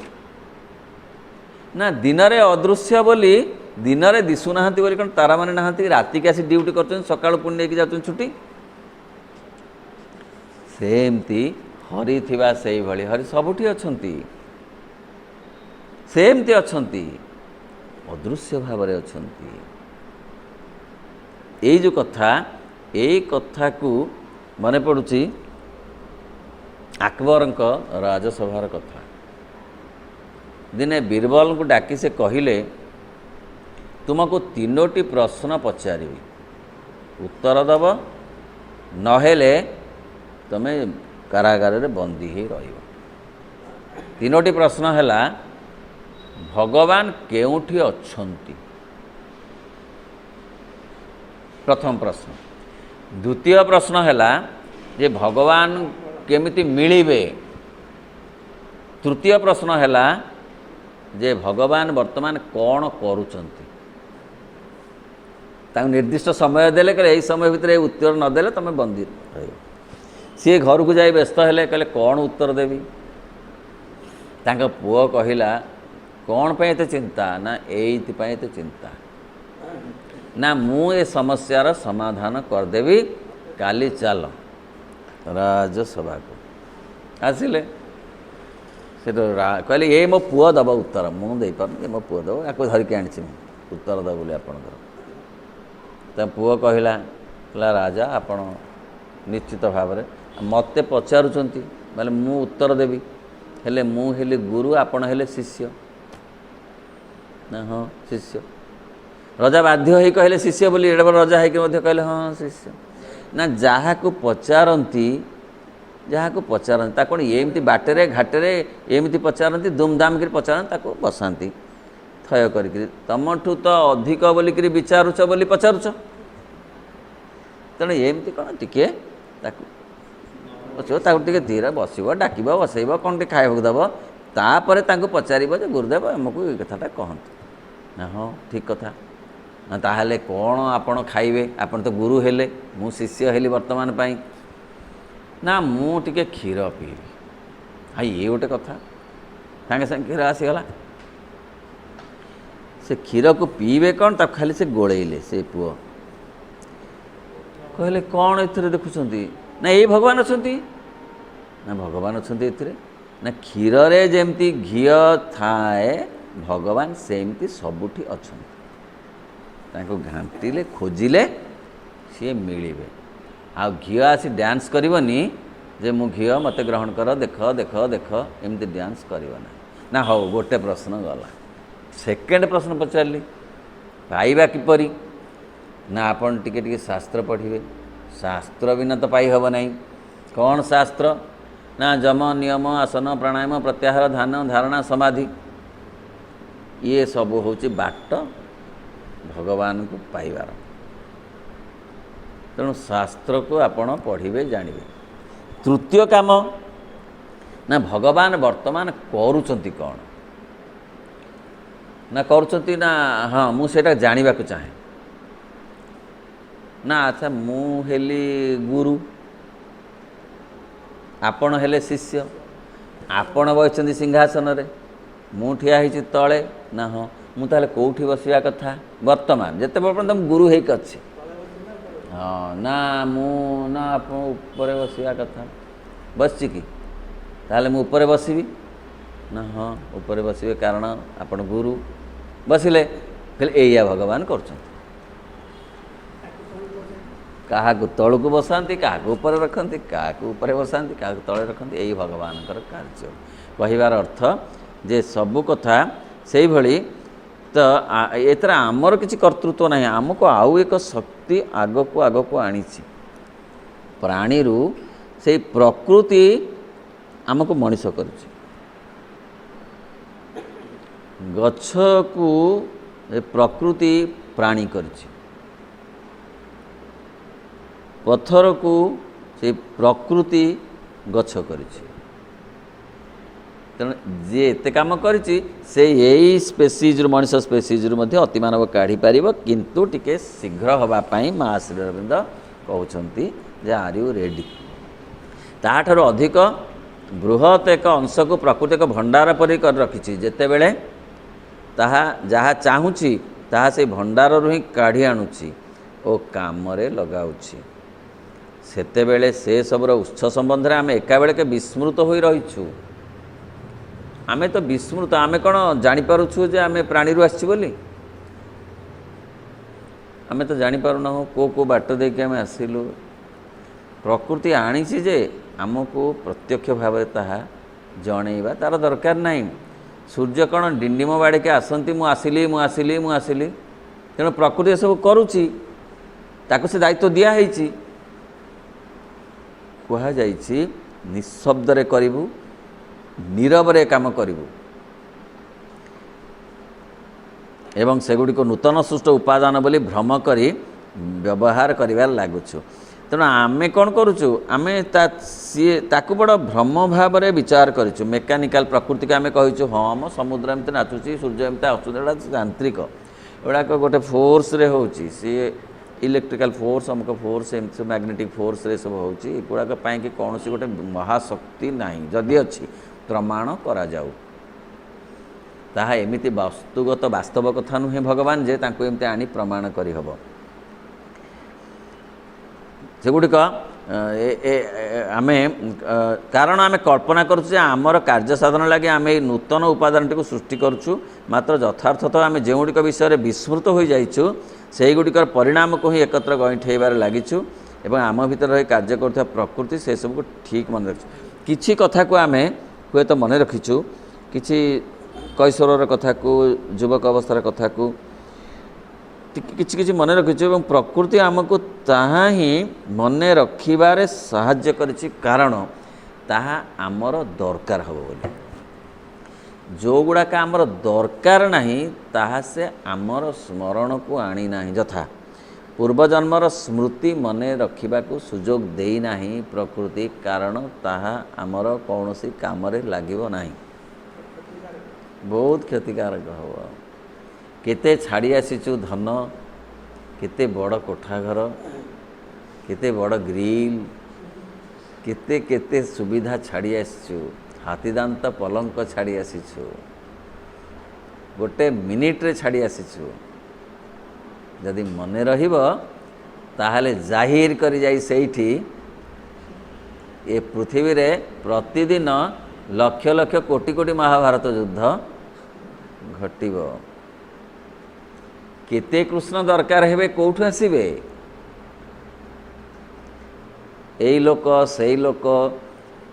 ନା ଦିନରେ ଅଦୃଶ୍ୟ ବୋଲି, ଦିନରେ ଦିଶୁନାହାନ୍ତି ବୋଲି କ'ଣ ତାରାମାନେ ନାହାନ୍ତି? ରାତିକି ଆସି ଡ୍ୟୁଟି କରୁଛନ୍ତି, ସକାଳୁ ପୁଣି ନେଇକି ଯାଉଛନ୍ତି ଛୁଟି। ସେମିତି ହରି ଥିବା ସେଇଭଳି, ହରି ସବୁଠି ଅଛନ୍ତି, ସେମିତି ଅଛନ୍ତି, ଅଦୃଶ୍ୟ ଭାବରେ ଅଛନ୍ତି। ଏଇ ଯେଉଁ କଥା, ଏଇ କଥାକୁ ମନେ ପଡ଼ୁଛି ଆକବରଙ୍କ ରାଜସଭାର କଥା। ଦିନେ ବୀରବଲଙ୍କୁ ଡାକି ସେ କହିଲେ, ତୁମକୁ 3ଟି ପ୍ରଶ୍ନ ପଚାରିବି, ଉତ୍ତର ଦେବ, ନହେଲେ ତୁମେ କାରାଗାରରେ ବନ୍ଦୀ ହୋଇ ରହିବ। 3ଟି ପ୍ରଶ୍ନ ହେଲା, ଭଗବାନ କେଉଁଠି ଅଛନ୍ତି? ପ୍ରଥମ ପ୍ରଶ୍ନ। ଦ୍ୱିତୀୟ ପ୍ରଶ୍ନ ହେଲା ଯେ ଭଗବାନ କେମିତି ମିଳିବେ? ତୃତୀୟ ପ୍ରଶ୍ନ ହେଲା ଯେ ଭଗବାନ ବର୍ତ୍ତମାନ କ'ଣ କରୁଛନ୍ତି? ତାଙ୍କୁ ନିର୍ଦ୍ଦିଷ୍ଟ ସମୟ ଦେଲେ, କହିଲେ ଏଇ ସମୟ ଭିତରେ ଏ ଉତ୍ତର ନଦେଲେ ତୁମେ ବନ୍ଦୀ ରହିବ। ସିଏ ଘରକୁ ଯାଇ ବ୍ୟସ୍ତ ହେଲେ, କହିଲେ କ'ଣ ଉତ୍ତର ଦେବି? ତାଙ୍କ ପୁଅ କହିଲା, କ'ଣ ପାଇଁ ଏତେ ଚିନ୍ତା? ନା ଏଇଥିପାଇଁ ଏତେ ଚିନ୍ତା, ନା ମୁଁ ଏ ସମସ୍ୟାର ସମାଧାନ କରିଦେବି, କାଲି ଚାଲ ରାଜସଭାକୁ। ଆସିଲେ, ସେଠୁ କହିଲେ ଏ ମୋ ପୁଅ ଦେବ ଉତ୍ତର, ମୁଁ ଦେଇପାରୁନି, ଏ ମୋ ପୁଅ ଦେବ, ୟାକୁ ଧରିକି ଆଣିଛି ମୁଁ ଉତ୍ତର ଦେବ ବୋଲି ଆପଣଙ୍କର। ତା ପୁଅ କହିଲା, ରାଜା ଆପଣ ନିଶ୍ଚିତ ଭାବରେ ମୋତେ ପଚାରୁଛନ୍ତି, ବୋଲେ ମୁଁ ଉତ୍ତର ଦେବି, ହେଲେ ମୁଁ ହେଲି ଗୁରୁ, ଆପଣ ହେଲେ ଶିଷ୍ୟ। ନା ହଁ ଶିଷ୍ୟ। ରଜା ବାଧ୍ୟ ହୋଇ କହିଲେ ଶିଷ୍ୟ ବୋଲି, ଏଡ଼େ ବଡ଼ ରଜା ହେଇକି ମଧ୍ୟ କହିଲେ ହଁ ଶିଷ୍ୟ। ନା ଯାହାକୁ ପଚାରନ୍ତି, ତାକୁ କ'ଣ ଏମିତି ବାଟରେ ଘାଟରେ ଏମିତି ପଚାରନ୍ତି, ଦୁମଦାମ କରି ପଚାରନ୍ତି, ତାକୁ ବସାନ୍ତି ଥୟ କରିକିରି, ତମଠୁ ତ ଅଧିକ ବୋଲିକିରି ବିଚାରୁଛ ବୋଲି ପଚାରୁଛ, ତେଣୁ ଏମିତି କ'ଣ ଟିକେ ତାକୁ ବସିବ, ତାକୁ ଟିକେ ଧୀରେ ବସିବ, ଡାକିବ, ବସେଇବ, କ'ଣ ଟିକେ ଖାଇବାକୁ ଦେବ, ତାପରେ ତାଙ୍କୁ ପଚାରିବ ଯେ ଗୁରୁଦେବ ଆମକୁ ଏ କଥାଟା କହନ୍ତୁ। ନା ହଁ ଠିକ୍ କଥା। ନା ତାହେଲେ କ'ଣ ଆପଣ ଖାଇବେ? ଆପଣ ତ ଗୁରୁ ହେଲେ, ମୁଁ ଶିଷ୍ୟ ହେଲି ବର୍ତ୍ତମାନ ପାଇଁ। ନା ମୁଁ ଟିକେ କ୍ଷୀର ପିଇବି। ଭାଇ ଇଏ ଗୋଟେ କଥା, ସାଙ୍ଗେ ସାଙ୍ଗେ କ୍ଷୀର ଆସିଗଲା। ସେ କ୍ଷୀରକୁ ପିଇବେ କ'ଣ, ତାକୁ ଖାଲି ସେ ଗୋଳେଇଲେ। ସେ ପୁଅ କହିଲେ କ'ଣ ଏଥିରେ ଦେଖୁଛନ୍ତି? ନା ଏଇ ଭଗବାନ ଅଛନ୍ତି। ନା ଭଗବାନ ଅଛନ୍ତି ଏଥିରେ? ନା କ୍ଷୀରରେ ଯେମିତି ଘିଅ ଥାଏ, ଭଗବାନ ସେମିତି ସବୁଠି ଅଛନ୍ତି। ତାଙ୍କୁ ଘାଣ୍ଟିଲେ, ଖୋଜିଲେ, ସିଏ ମିଳିବେ। ଆଉ ଘିଅ ଆସି ଡ୍ୟାନ୍ସ କରିବନି ଯେ ମୁଁ ଘିଅ ମୋତେ ଗ୍ରହଣ କର, ଦେଖ ଦେଖ ଦେଖ, ଏମିତି ଡ୍ୟାନ୍ସ କରିବ ନାହିଁ। ନା ହଉ, ଗୋଟେ ପ୍ରଶ୍ନ ଗଲା। ସେକେଣ୍ଡ ପ୍ରଶ୍ନ ପଚାରିଲି, ପାଇବା କିପରି? ନା ଆପଣ ଟିକେ ଟିକେ ଶାସ୍ତ୍ର ପଢ଼ିବେ। ଶାସ୍ତ୍ର ବିନା ତ ପାଇ ହେବ ନାହିଁ। କ'ଣ ଶାସ୍ତ୍ର? ନା ଯମ, ନିୟମ, ଆସନ, ପ୍ରାଣାୟାମ, ପ୍ରତ୍ୟାହାର, ଧ୍ୟାନ, ଧାରଣା, ସମାଧି, ଇଏ ସବୁ ହେଉଛି ବାଟ ଭଗବାନଙ୍କୁ ପାଇବାର। ତେଣୁ ଶାସ୍ତ୍ରକୁ ଆପଣ ପଢ଼ିବେ, ଜାଣିବେ। ତୃତୀୟ କାମ, ନା ଭଗବାନ ବର୍ତ୍ତମାନ କରୁଛନ୍ତି କ'ଣ? ନା କରୁଛନ୍ତି, ନା ହଁ ମୁଁ ସେଇଟା ଜାଣିବାକୁ ଚାହେଁ। ନା ଆଚ୍ଛା, ମୁଁ ହେଲି ଗୁରୁ, ଆପଣ ହେଲେ ଶିଷ୍ୟ, ଆପଣ ବସିଛନ୍ତି ସିଂହାସନରେ, ମୁଁ ଠିଆ ହେଇଛି ତଳେ। ନା ହଁ, ମୁଁ ତାହେଲେ କେଉଁଠି ବସିବା କଥା ବର୍ତ୍ତମାନ, ଯେତେବେଳେ ପର୍ଯ୍ୟନ୍ତ ମୁଁ ଗୁରୁ ହେଇକି ଅଛି? ହଁ, ନା ମୁଁ ନା ଆପଣ ଉପରେ ବସିବା କଥା। ବସିଛି କି? ତାହେଲେ ମୁଁ ଉପରେ ବସିବି। ନା ହଁ, ଉପରେ ବସିବେ, କାରଣ ଆପଣ ଗୁରୁ। ବସିଲେ, କହିଲେ ଏଇଆ ଭଗବାନ କରୁଛନ୍ତି। କାହାକୁ ତଳକୁ ବସାନ୍ତି, କାହାକୁ ଉପରେ ରଖନ୍ତି, କାହାକୁ ଉପରେ ବସାନ୍ତି, କାହାକୁ ତଳେ ରଖନ୍ତି। ଏଇ ଭଗବାନଙ୍କର କାର୍ଯ୍ୟ। କହିବାର ଅର୍ଥ ଯେ ସବୁ କଥା ସେଇଭଳି। ତ ଏଥିରେ ଆମର କିଛି କର୍ତ୍ତୃତ୍ୱ ନାହିଁ। ଆମକୁ ଆଉ ଏକ ଶକ୍ତି ଆଗକୁ ଆଗକୁ ଆଣିଛି। ପ୍ରାଣୀରୁ ସେଇ ପ୍ରକୃତି ଆମକୁ ମଣିଷ କରୁଛି। ଗଛକୁ ଏ ପ୍ରକୃତି ପ୍ରାଣୀ କରିଛି। पत्थर को से प्रकृति गछ करिछि तेणु जी एते काम करिछि से यही स्पेसीज मनीष स्पेसीज मध्य अतिमानव काढ़ी पारिबो किंतु टिके शीघ्र हवा पाई माँ श्री अरविंद कहउछंती जे आर यू रेडी ताठार अधिक बृहत एक अंश को प्रकृति एक भंडार परि कर रखिछि जेते बेले ताहा जहा चाहूछि ताहा से भंडार रु ही काढ़ी आनुछि ओ काम रे लगाउछि सेते बेले से सबर उत्स संबंध रे आमे एका बेले के विस्मृत होई रहिछु आमे तो विस्मृत आमे कौन जानीपारुछु जे आमे प्राणी रु आछि बोली आमे तो जानीपारुना को बाट देके आमे आसिलु प्रकृति आनीछि जे आमको प्रत्यक्ष भाव ताहा जणैबा तार दरकार नहीं सूर्य कौन डिंडिम बाड़ी के आसती मुझे तेणु प्रकृति सब करुच्ची ताको से दायित्व दिखाई कहुई निशब्द करू नीरव काम करू एवं सेगुड़ी नूतन सृष्ट उपादान बोली भ्रम करी व्यवहार कर लगुचु तेणु आमे कौन करुचु आमे सी ताकू बड़ भ्रम भाव में विचार करूँ मेकानिकाल प्रकृति को आमे कहूँ हाँ मो समुद्र एमती नाचुची सूर्य एमती आसुचा यांत्रिक एगुड़ाक गोटे फोर्स रे होची सी इलेक्ट्रिकल फोर्स अमुक फोर्स एमती मैग्नेटिक फोर्स रे सब होची एगुड़ाक कि कौन गोटे महाशक्ति नहीं जदि अच्छी प्रमाण करा जाऊ ताहा एमिति वस्तुगत वास्तव कथा नुहे भगवान जे तांको एमती आनी प्रमाण करी हबो सेगुड़िक आमे कारण आमे कल्पना करुछु जे आमर कार्य साधन लगे आमे नूतन उपादान टी सृष्टि करुछु मात्र यथार्थतः आमे जेगुड़िक विषय में विस्मृत हो जाइछु सेही गुड़िकर परिणाम को ही एकत्र गईठेबार लागिछु एवं आम भीतर रही कार्य करुवा प्रकृति से सब को ठीक मन रखिछु किछि कथा को आमे हुए तो मन रखिछु किछि कैशोर कथा को युवक अवस्थार कथा को किछि किछि मन रखिछु एवं प्रकृति आमको ताहा ही मन रखिबारे साहाय्य करिछि कारण ताहा आमर दरकार हबो बोली जो गुड़ाक आमर दरकार नहीं ताहा से आमर स्मरण को आनी नहीं यथा पूर्वजन्मर स्मृति मन रखा सुजोग देई नहीं प्रकृति कारण ताहा आमर कौनसी काम लागिबो नहीं बहुत क्षतिकारक हब केते छाड़ी आसीचु धन केते बड़ कोठा घर केते बड़ ग्रिल केते केते सुविधा छाड़ी आसीचु हाथीदांत पलंक छाड़ी आसीचु गोटे मिनिट रे छाड़ी आसीचु जदि मन रहिबो ताहले जाहिर करी जाई सेठी ए पृथ्वी रे प्रतिदिन लक्ष लक्ष कोटि कोटि महाभारत युद्ध घटिबो केते कृष्ण दरकार हेबे कोठु आसीबे एई लोक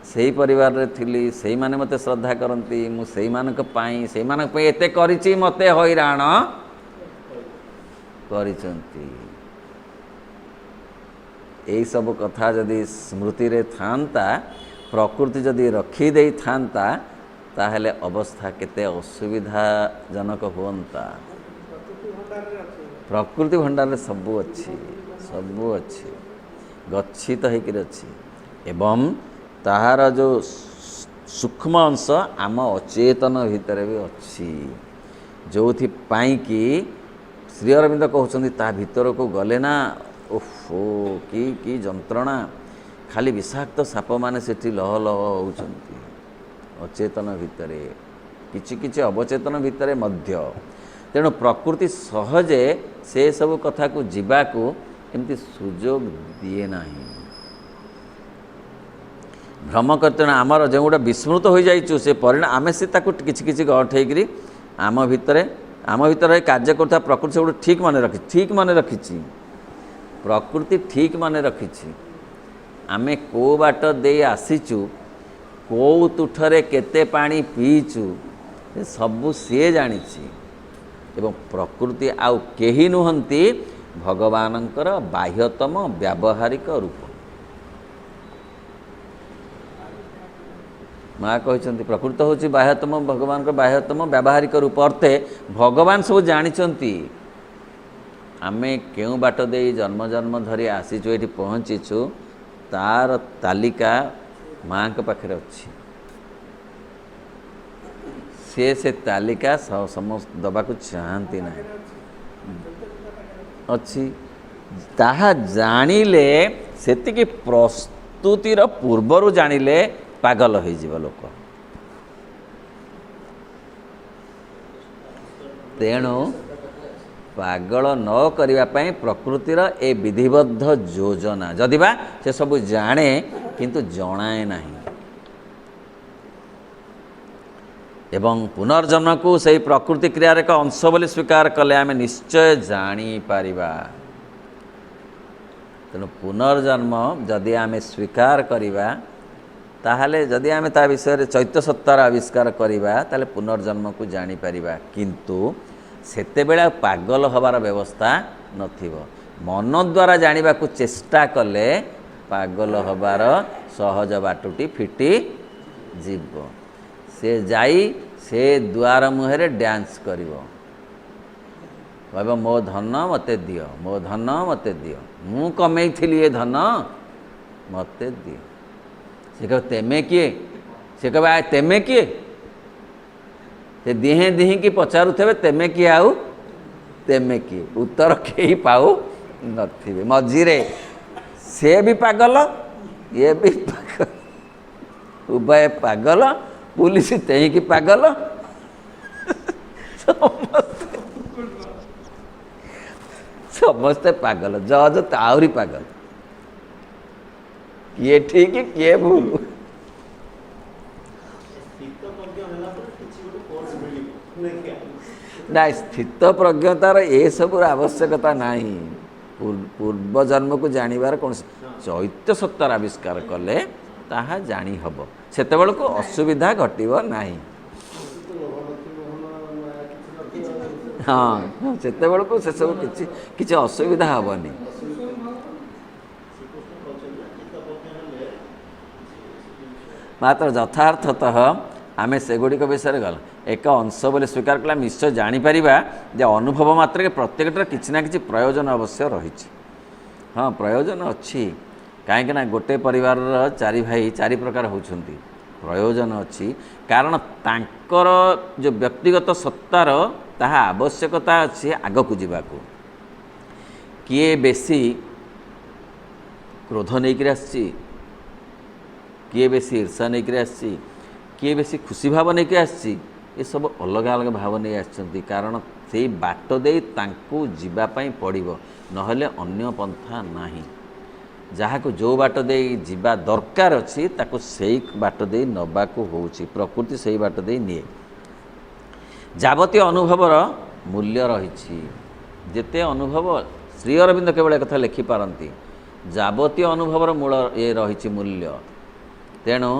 सेई परिवार रे थिली सेई माने मते श्रद्धा करंती मु सेई मानक पाई एते करिछि मते हैरान करिसंती एई सब कथा जदि स्मृति रे थांता प्रकृति जदि रखी दे थांता ताहले अवस्था केते असुविधाजनक होता प्रकृति भंडार रे सबू अच्छी गच्छित होकर अच्छी एवं ताहार जो सूक्ष्म अंश आम अचेतन भितर भी अच्छी जो कि श्री अरविंद कहते ता भीतर को गले ना ओफो की जंत्रणा खाली विषाक्त साप माने सेठी लह लह होउचंती अचेतन भितरे किछि किछि अवचेतन भितरे मध्य तेणु प्रकृति सहजे से सब कथा को जीवा को एमती सुजोग दिए नहीं भ्रम करते आमर जो गोटे विस्मृत हो जाइछु से परिणाम आमे से ताकू किछि किछि गठेकरी आम भितर कार्य करता प्रकृति से ठीक मन रखी प्रकृति ठीक मन रखी आमे को बाट दे आसीचु को तुठरे केते पानी पीचु सबू सी जानी एवं प्रकृति आउ केही नुहंती भगवानंकर बाह्यतम व्यावहारिक रूप माँ कहते प्रकृति हूँ बाह्यतम भगवान बाह्यतम व्यावहारिक रूप अर्थे भगवान सब जानी आमे केउं बाट देई जन्म जन्म धरी आसीचु एठी पहुँचीचु तार तालिका माँ के पाखे अच्छी से तालिका समस्त दबाक चाहती ना अच्छी ताहा जानिले सेतिकी प्रस्तुतिर पूर्वरु जानिले पागल हो जीव लोक तेणु पागल न करिवा पई प्रकृतिर ए विधिबद्ध योजना जदिबा से सब जाने किंतु जणाए नाही एवं पुनर्जन्म को सही प्रकृति क्रियार एक अंश बोली स्वीकार कले आम निश्चय जानी पारिबा तेणु पुनर्जन्म जदि आम स्वीकार करिबा ताहले जदि आम ता विषय चैत्य सत्तार आविष्कार करिबा ताहले पुनर्जन्म को जानी पारिबा किंतु सेतेबेला पागल हबार व्यवस्था नथिबो मन द्वारा जानिबा को चेष्टा कले पागल हबार सहज बाटुटी फिटी जीव से जाई से द्वार मुहरे डांस करिवो कहबो मो धन मते दियो मो धन मते दियो मु कमेई थिली ए धन मते दियो से कह तेमे किए से कह तेमे किए से दिहे दिही की पचारुथे तेमे किए आउ तेमे किए उत्तर कहीं पाऊ नथिबे मझीरे से भी पागल ये भी पागल उभय पागल पुलिस तेही की पागल समस्ते पागल जज आहरी पागल किए ठीक किए भूल ना स्थित प्रज्ञतार ये सब आवश्यकता नहीं पूर्व जन्म को जानिबार कौन चैत्य सत्तार आविष्कार कले ताहा जानी हब सेते बेलको असुविधा घटिबो नाही हाँ सेते बेलको से सब किछि असुविधा हबनी मात्र यथार्थतः आमे सेगुड़िक विषय गल एक अंश बोले स्वीकार कला निश्चय जानीपर जे अनुभव मात्र के प्रत्येकटर किसी ना कि प्रयोजन अवश्य रही हाँ प्रयोजन अच्छी कहीं गोटे परिवार चारि भाई चारि प्रकार होती प्रयोजन अच्छी कारण तांकर जो व्यक्तिगत सत्तार ताहा आवश्यकता अच्छी आग को जावाक किए बेसी क्रोध नहीं आसी किए बेसी ईर्षा नहीं आसी किए बेसी खुशी भाव नहीं आसी ये सब अलग अलग भाव नहीं आसछंती कारण से बाट दे तांकु जीवापाई पड़िबो नहले अन्य पंथा नाही जहाँ को जो बाट दे जीवा दरकार अच्छी ताको सेई बाट दे नबाकू होउची प्रकृति सेई बाट दे निये जावतीय अनुभवर मूल्य रही जेते अनुभव श्री अरविंद केवल एक कथा लिखि पारंती जावतीय अनुभवर मूल ये रही मूल्य तेणु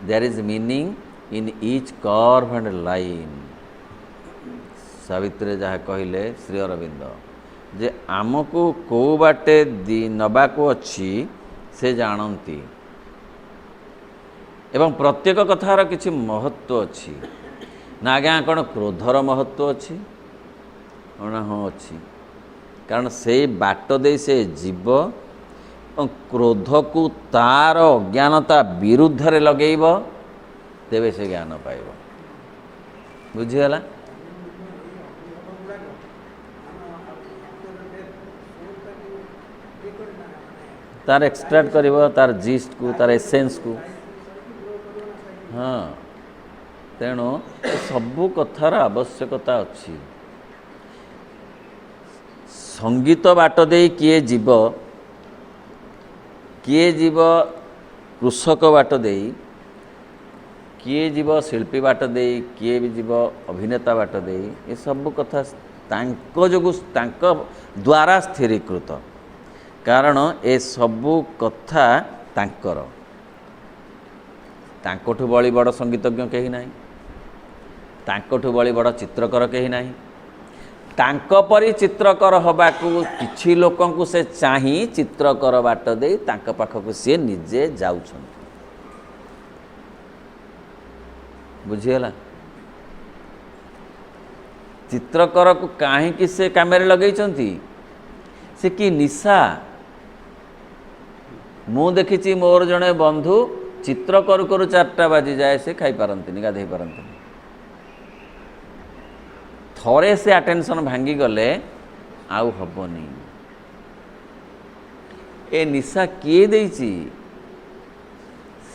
there is meaning in each curve and line Savitri जहाँ कहले श्री अरविंद जे आमको कौ बाटे नबाको अच्छी से जानती एवं प्रत्येक कथार किछि महत्व अच्छी ना आज्ञा कौन क्रोधर महत्व अच्छी ना हाँ अच्छी कारण से बाट दे से जीव क्रोध को तार अज्ञानता विरुद्ध रे लगेब तेबे से ज्ञान पाइब बुझीगला तार एक्सट्रैक्ट करिब तार जीस्ट को तार एसेंस को हाँ तेणु सबू कथार आवश्यकता अच्छी संगीत बाट दे किए जीव कृषक बाट दे किए जीव शिल्पी बाट दे किए भी जीव अभिनेता बाट दे ये सब कथा तांको जोगु तांको द्वारा स्थिरीकृत कारण ए सबू कथा तांकर तांकोठु बड़ी बड़ संगीतज्ञ कहीं नहीं तांकोठु बड़ी बड़ चित्रकर कहीं नहीं तांको परी चित्रकर हबाकू किछि लोकंकु से चाही चित्रकर बाट दे तांको पाखकु से निजे जाउछन बुझीगला चित्रकर को कहीं से काम लगे से कि निशा मु देखी मोर जड़े बंधु चित्र करू करू 4टा बाजी जाए से खाई पारती गाधे पारती थरे से अटेंशन भांगी गले आउ हबनी ए निशा किए देइची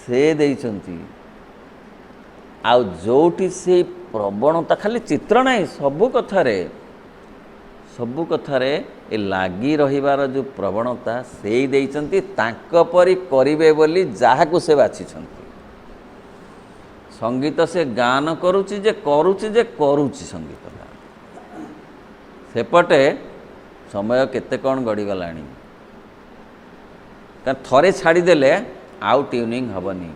से देइचंती आउ जोटी से प्रवणता खाली चित्र नहीं सबु कथारे ए लागी रहिबार जो प्रवणता से देइचंती तांको परी करिवे बोली जाहाकु से बाछिछंती संगीत से गान करुची जे संगीत सेपटे समय केते कौन गड़ी गलानी थरे छाड़ीदेले आउ ट्यूनिंग हबनी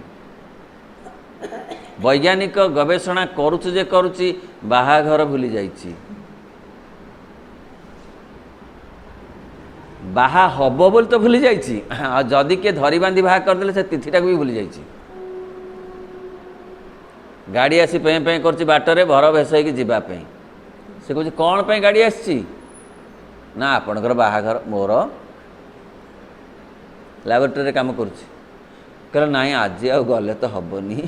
वैज्ञानिक गवेषणा करुची बाहाघर भूली जाइछि बाहा हब बोली तो भूली जाइछि जदि के धरी बांधी बाहा करदेले से तिथिटा भी भूली जाइछि गाड़ी आसी पे पे करछि बाटरे भर भेसई की जीवा पे से कहछि कौन पे गाड़ी आछि ना आपणकर बाहाघर मोर लैबोरेटरी काम करुछि कहला नाई आज आ गले तो हबनी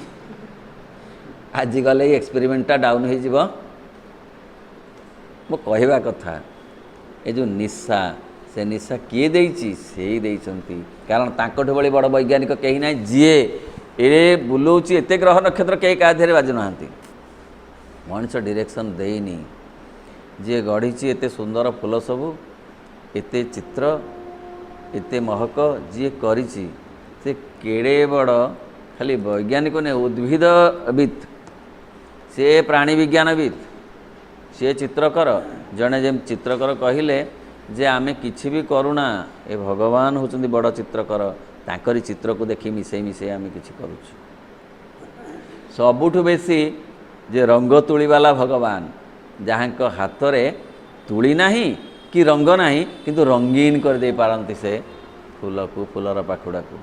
आज गले एक्सपेरिमेंटा डाउन हो जीव मो कहवा कथा ए जो निशा से निशा किए देइछि से देइछंती कारण तांकठो बड़ी बड़ वैज्ञानिक कहीं ना जीए ए बुलाऊँ एत ग्रह नक्षत्र कई क्या बाजु ना मनीष डायरेक्शन देनी जी गढ़ी एत सुंदर फूल सबू एत चित्र एत महक जी करी से केड़े बड़ खाली वैज्ञानिक ने उद्भिदविद से प्राणी विज्ञानविद सी चित्रकर जड़े जम चित्रकर कहले जे आमे किछि भी करुणा ए भगवान होचंदी बड़ चित्रकर ताकरी चित्र को देखी मिसई मिसई आमे किछि करूछु सबुठु बेसी जे रंग तुली वाला भगवान जहाँ हाथ रे तुली नहीं कि रंग नहीं किंतु रंगीन कर दे पारंती से फूल को फूलर पाखुड़ा को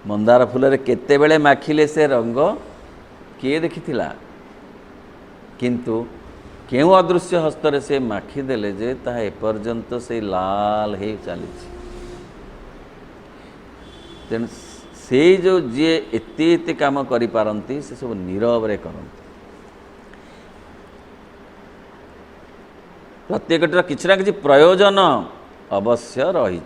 मंदार फूल रे केते बेले माखिले से रंग किए देखिथिला किंतु केउ अदृश्य हस्तरे से माखिदेले जे ताहा एपर्यंत से लाल हो चली तेणु से जो जी एते एते काम करि पारंती से सब नीरव रे करंती प्रत्येकटर किछि ना किछि प्रयोजन अवश्य रही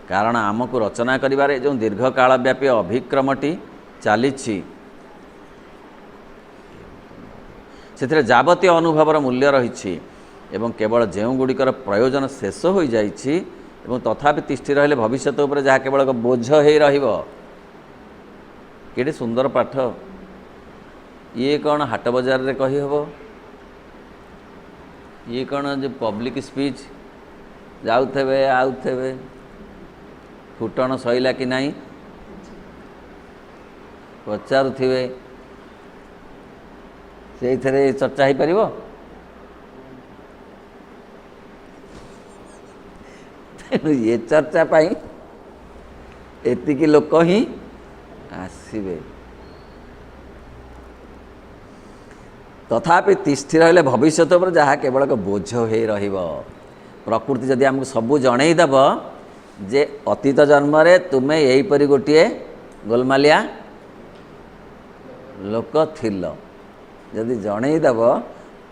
कारण आमको रचना करिबारे जो दीर्घ काल व्यापी अभिक्रमटी चली से जावतीय अनुभवर मूल्य रही एवं केवल जो गुड़िकर प्रयोजन शेष हो जाइछि एवं तथापि तिष्ठि रहिले भविष्य उपरे जहाँ केवल एक बोझ हो रहिबो केडे सुंदर पाठ ये कौन हाट बजार रे कही हबो ये कौन जो पब्लिक स्पीच जाउथेबे आउथेबे फुटण सैला कि नहीं पचारुथिबे से चर्चा हो पार तेणु ये चर्चा पाई एतिकी लोक ही आसबे तथापि तिष्ठि रहिले भविष्य पर जहाँ केवल एक बोझ हो प्रकृति जदि आमको सबू जनईदेव जे अतीत जन्म रे तुमे यहीपरि गोटे गोलमालिया लोक थिल जदि जनईदेव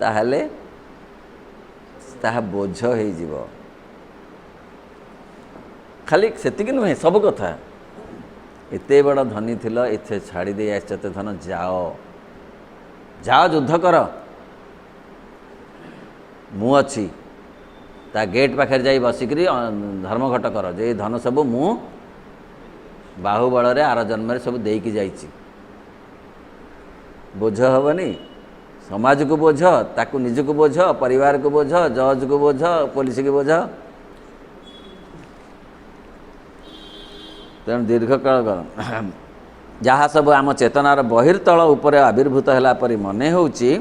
ताहले ताहा बोझ हो खाली सेतिक नुहे सब कथा एते बड़ धनी थिल एथे छाड़ी दे आते धन जाओ जाओ युद्ध कर मु अच्छी ता गेट पाखे जाई बसिकरी धर्मघट कर जे धन सब मु बाहुबल रे आर जन्म सब देकी जाइछि बोझ हेनी समाज को बोझ ताकू निज को बोझ परिवार को बोझ जज को बोझ पुलिस को बोझ तेणु दीर्घकाल जहाँ सब आम चेतनार बहिर्तल उपर आविर्भूत है परी मने होउछि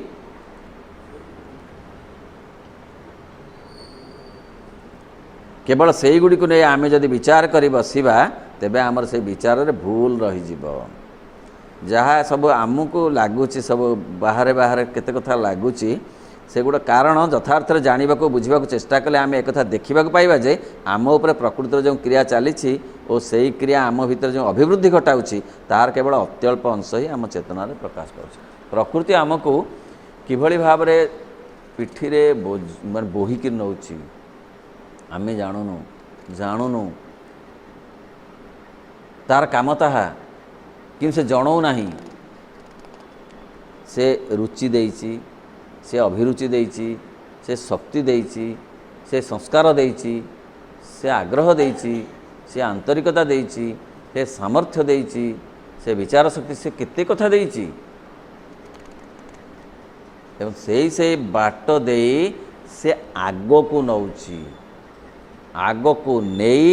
केवल से गुड़ी को नहीं आम जदि विचार करी बसिबा तेबे आमर से विचार रे भूल रही जीवो जहाँ सब आमको लगुच सब बाहर बाहर केते कथा लगुच सेगुड़ा कारण यथार्थ जाना बुझा चेष्टा कले आम एक देखा पाइबा जे आम उपर प्रकृतिर जो क्रिया चली और से ही क्रिया आम भीतर जो अभिवृद्धि घटाऊँच तार केवल अत्यल्प अंश ही आम चेतना प्रकाश कर प्रकृति आमको किभली भाव में पिठी रे माने बोहिकी नौची आम जानूनु तार काम ताहा कि से जनाऊ नहीं से रुचि देइची से अभिरुचि देइची से शक्ति देइची से संस्कार देइची से आग्रह देइची से आंतरिकता देइची से सामर्थ्य देइची से विचार शक्ति से केते कथा देइची एवं से बाट दे से आग को नौची आग को नहीं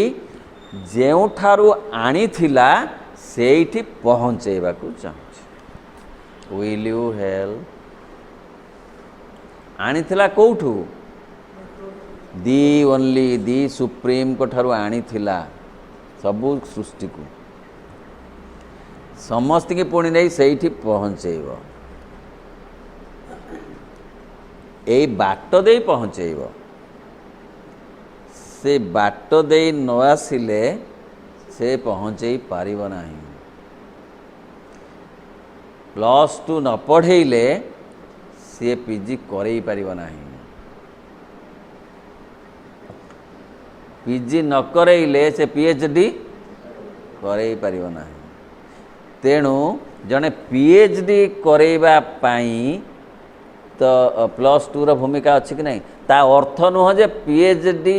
जेउठारू आनी थिला सेठी पहुँचेबा को चाहूँ विल यू हेल्प आनी थिला कोठू दी ओनली दी सुप्रीम को ठारू आनी थिला सबु सृष्टि को समस्त की पुणी नहीं सेठी पहुँचेब ए बाट दे पहुँचेब से बाट दे न आसिले से पहुँचे पारिब नहीं +2 न पढ़ेले सी पीजी करई पारिब नहीं पीजी न करईले से पीएचडी करई पारिब नहीं तेणु जने पीएचडी करैबा पाई तो +2 रो भूमिका अच्छी कि नहीं ता अर्थ नुह जे पीएचडी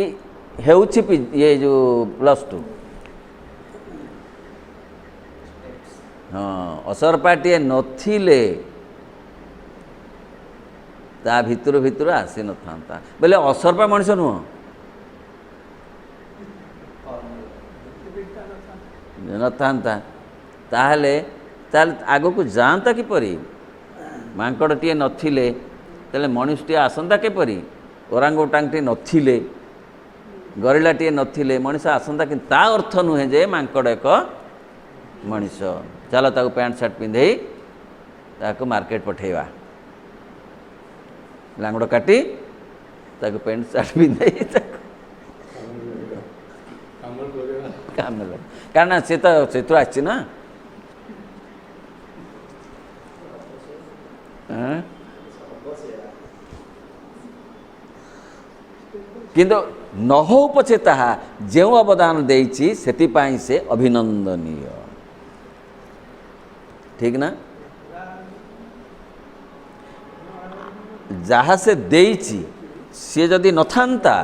हेउछि ये जो +2 हाँ असरपाटिए नथिले ता भितर भितर आसी न था बोले असरपा मनुष्य नुह न था ताहले आग को जाता किपरि मांकड़टीए नथिले ताले मनुष्यटीए आसंता किपरि ओरांगोटांगटी नथिले गरिलाटीए नथिले मनुष्य आसंता कि ता अर्थ नुहे जे मांकड़ एक मनुष्य चलो ताको पैंट शर्ट पिंधे ताको मार्केट पठेवा लांगड़ काटी ताको पैंट शर्ट पिंधे काम कारण से तो आछि ना किंतु न हो पछे ताहा जो अवदान देइछि सेतिपाई से अभिनंदनीय ठीक ना जहाँ से देइछि सी जदि न थांता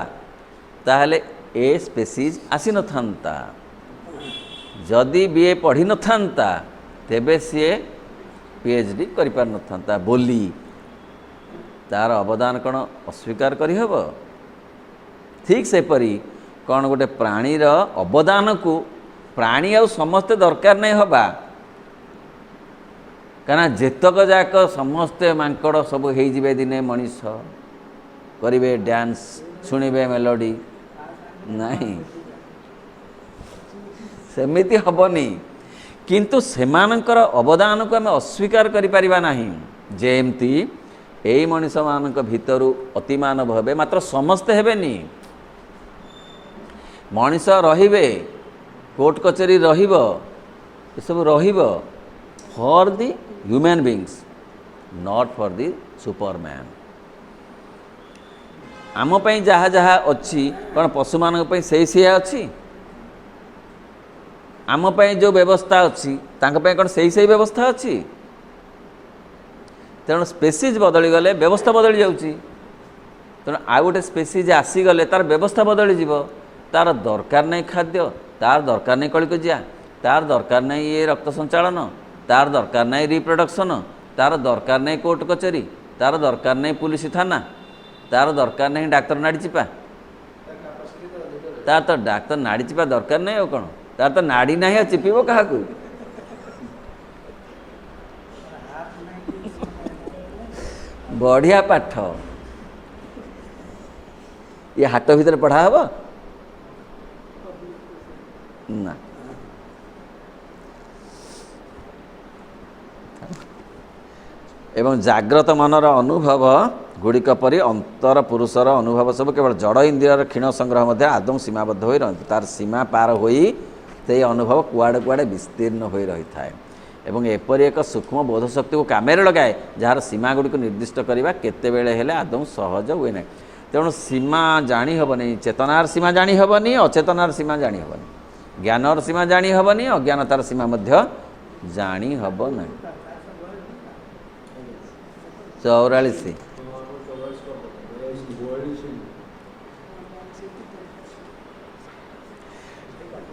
ताहले ए स्पेसीज आसी न थांता जदि बीए पढ़ी न थांता तेबे सी पीएचडी करि पार न थांता बोली तार अवदान कौन अस्वीकार करि हबो ठीक से परी कौन गोटे प्राणीर अवदान को प्राणी आ समस्ते दरकार नहीं हबा कहना जेतक जाक समस्ते मांकड़ सब हो जिवे दिने मनीष करिवे डांस सुनिबे मेलोडी नहीं सेमिति हबनी किंतु सेमानकर अवदान को आम अस्वीकार करि परिबा नहीं जेमती एई मनीष मानक भितरु अतिमानव हेबे मात्र समस्ते हेबेनी मनीष रहिबे कोर्ट कचेरी रहिबो ये सब रहिबो for the human beings not for the Superman आम पई जहाँ जहाँ अच्छी कौन पशु मान से अच्छी आम पई जो व्यवस्था अच्छी तांको पई कौन से व्यवस्था अच्छी तेणु स्पेसीज बदली गले व्यवस्था बदली जाउची तेणु आउ गोटे स्पेसीज आसीगले तार व्यवस्था बदली जीव तार दरकार नहीं खाद्य तार दरकार नहीं कलिकजिया तार दरकार नहीं ये रक्त संचालन तार दरकार नहीं रिप्रोडक्शन तार दरकार नहीं कोर्ट कचेरी तार दरकार नहीं पुलिस थाना तार दरकार नहीं डाक्तर नाड़ी चिपा तार तो डाक्तर नाड़ी चिपा दरकार नहीं हो कौन तार तो नाड़ी ना चिपीब क्या बढ़िया पाठ ये हाट भीतर पढ़ा हब ना एवं जाग्रत मनर अनुभव गुड़िक परि अंतर पुरुषर अनुभव सब केवल जड़ इंद्रियर क्षीण संग्रह मध्य आदम सीमाबद्ध हो रही तार सीमा पार हो अनुभव कुआड़े कुआड़े विस्तीर्ण हो रही थाए एवं एपरी एक सूक्ष्म बोध शक्ति को काम लगाए जार सीमा गुड़ी को निर्दिष्ट करवा केतेबेले हेले आदम सहज हुए ना तेणु सीमा जानी हेनी चेतनार सीमा जानी हेनी अचेतनार सीमा जानी हेनी ज्ञानर सीमा जानी हेनी अज्ञानतार सीमा मध्य जानी हेब ना 44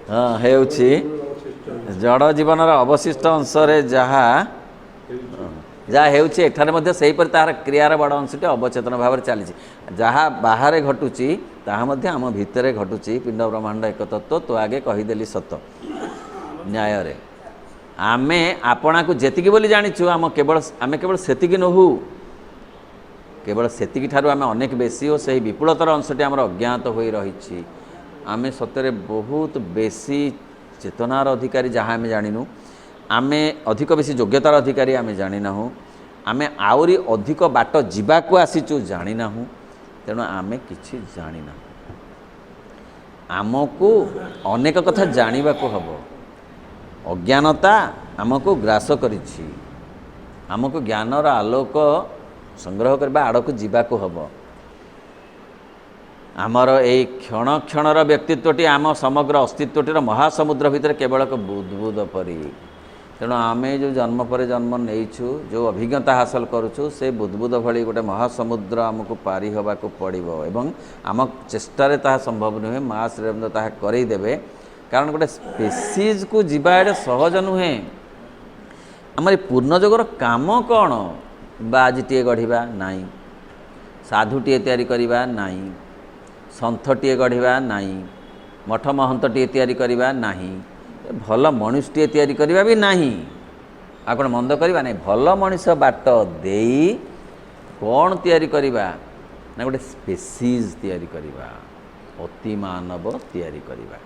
हाँ हेउछि जड़ जीवनर अवशिष्ट अंश जहाँ जहाँ हेउछि एठारे मध्य सही पर तार क्रियार बड़ अंशटी अवचेतन भाव में चली जहाँ बाहर घटुची ताहा मध्य आम भितर घटुची पिंड ब्रह्मांड एक तत्व तो आगे कहीदेली सत न्याय रे आमे आपना को जेतिकी बोली जानिछु आमे केवल सेतिकी नहु केवल सेतिकी ठारू आमे अनेक बेसी और सही विपुलतर अंशटी आमर अज्ञात होई रहिछि आमे सतरे बहुत बेसी चेतनार अधिकारी जहाँ आमे जानिनु आमे अधिक बेसी योग्यतार अधिकारी आमे जानिना आमे आउरी अधिक बाट जीवाकू आसीचु जानिना तेणु आमे किछि जानिना आमको अनेक कथा जानिबाकू हबो अज्ञानता आमको ग्रास करिछि आमको ज्ञानर आलोक संग्रह करबा आड़कू जीवाकू हबो आमर यही क्षण क्षणर व्यक्तित्वटी आम समग्र अस्तित्वटीर महासमुद्र भितर केवल एक बुदबुद परी तेणु आम जो जन्म पर जन्म नहींचु जो अभिज्ञता हासिल करुचु से बुदबुद भली गोटे महासमुद्र आमको पारी होबाकू पड़िबो एवं आम चेष्टारे ताहा संभव नुहे माँ श्रीरविंद्र ताहा करईदेवे कारण गोटे स्पेसीज को जीवा एडे सहज नुहे आमर पूर्णजोगर काम कौन बाजीटे गढ़ा नाई साधुटे तैयारी करवा नाई सन्थटे गढ़ा नाई मठ महंतटे तैयारी करवा नाही भल मनुष्यटे तैयारी करवा भी नाही आ कौन मंद करवा नहीं भल मनीष बाट देई कौन तैयारी करवा ना गोटे स्पेसीज तैयारी करवा अति मानव तैयारी करवा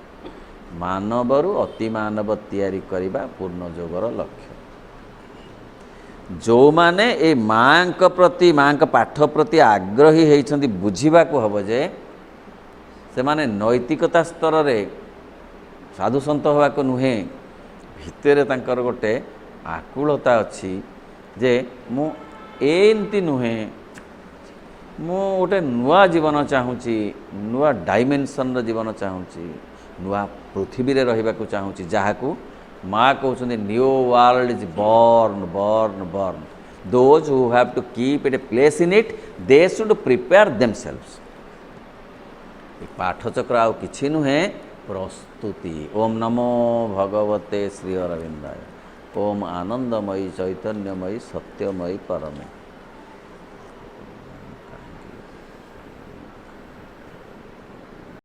मानवरु अति मानव तैयारी करवा पूर्ण जोगर लक्ष्य जो माने ए माँ प्रति माँ पाठ प्रति आग्रही होती बुझा को हम जे से माने नैतिकता स्तर रे साधु सन्त हवा को नुहे भितर तांकर गोटे आकुलता अच्छी जे मु एमती नुहे मु गोटे नुआ जीवन चाहूँगी नुआ डायमेंशन जीवन चाहूँगी नुआ पृथ्वी रे रहिबा को चाहूँगी जहाँ को माँ कहते new world is born born born those who have to keep it a place in it they should prepare themselves पाठचक्र आउ किछि नुहे प्रस्तुति ओम नमो भगवते श्री अरविंदाय ओम आनंदमयी चैतन्यमयी सत्यमयी परमे।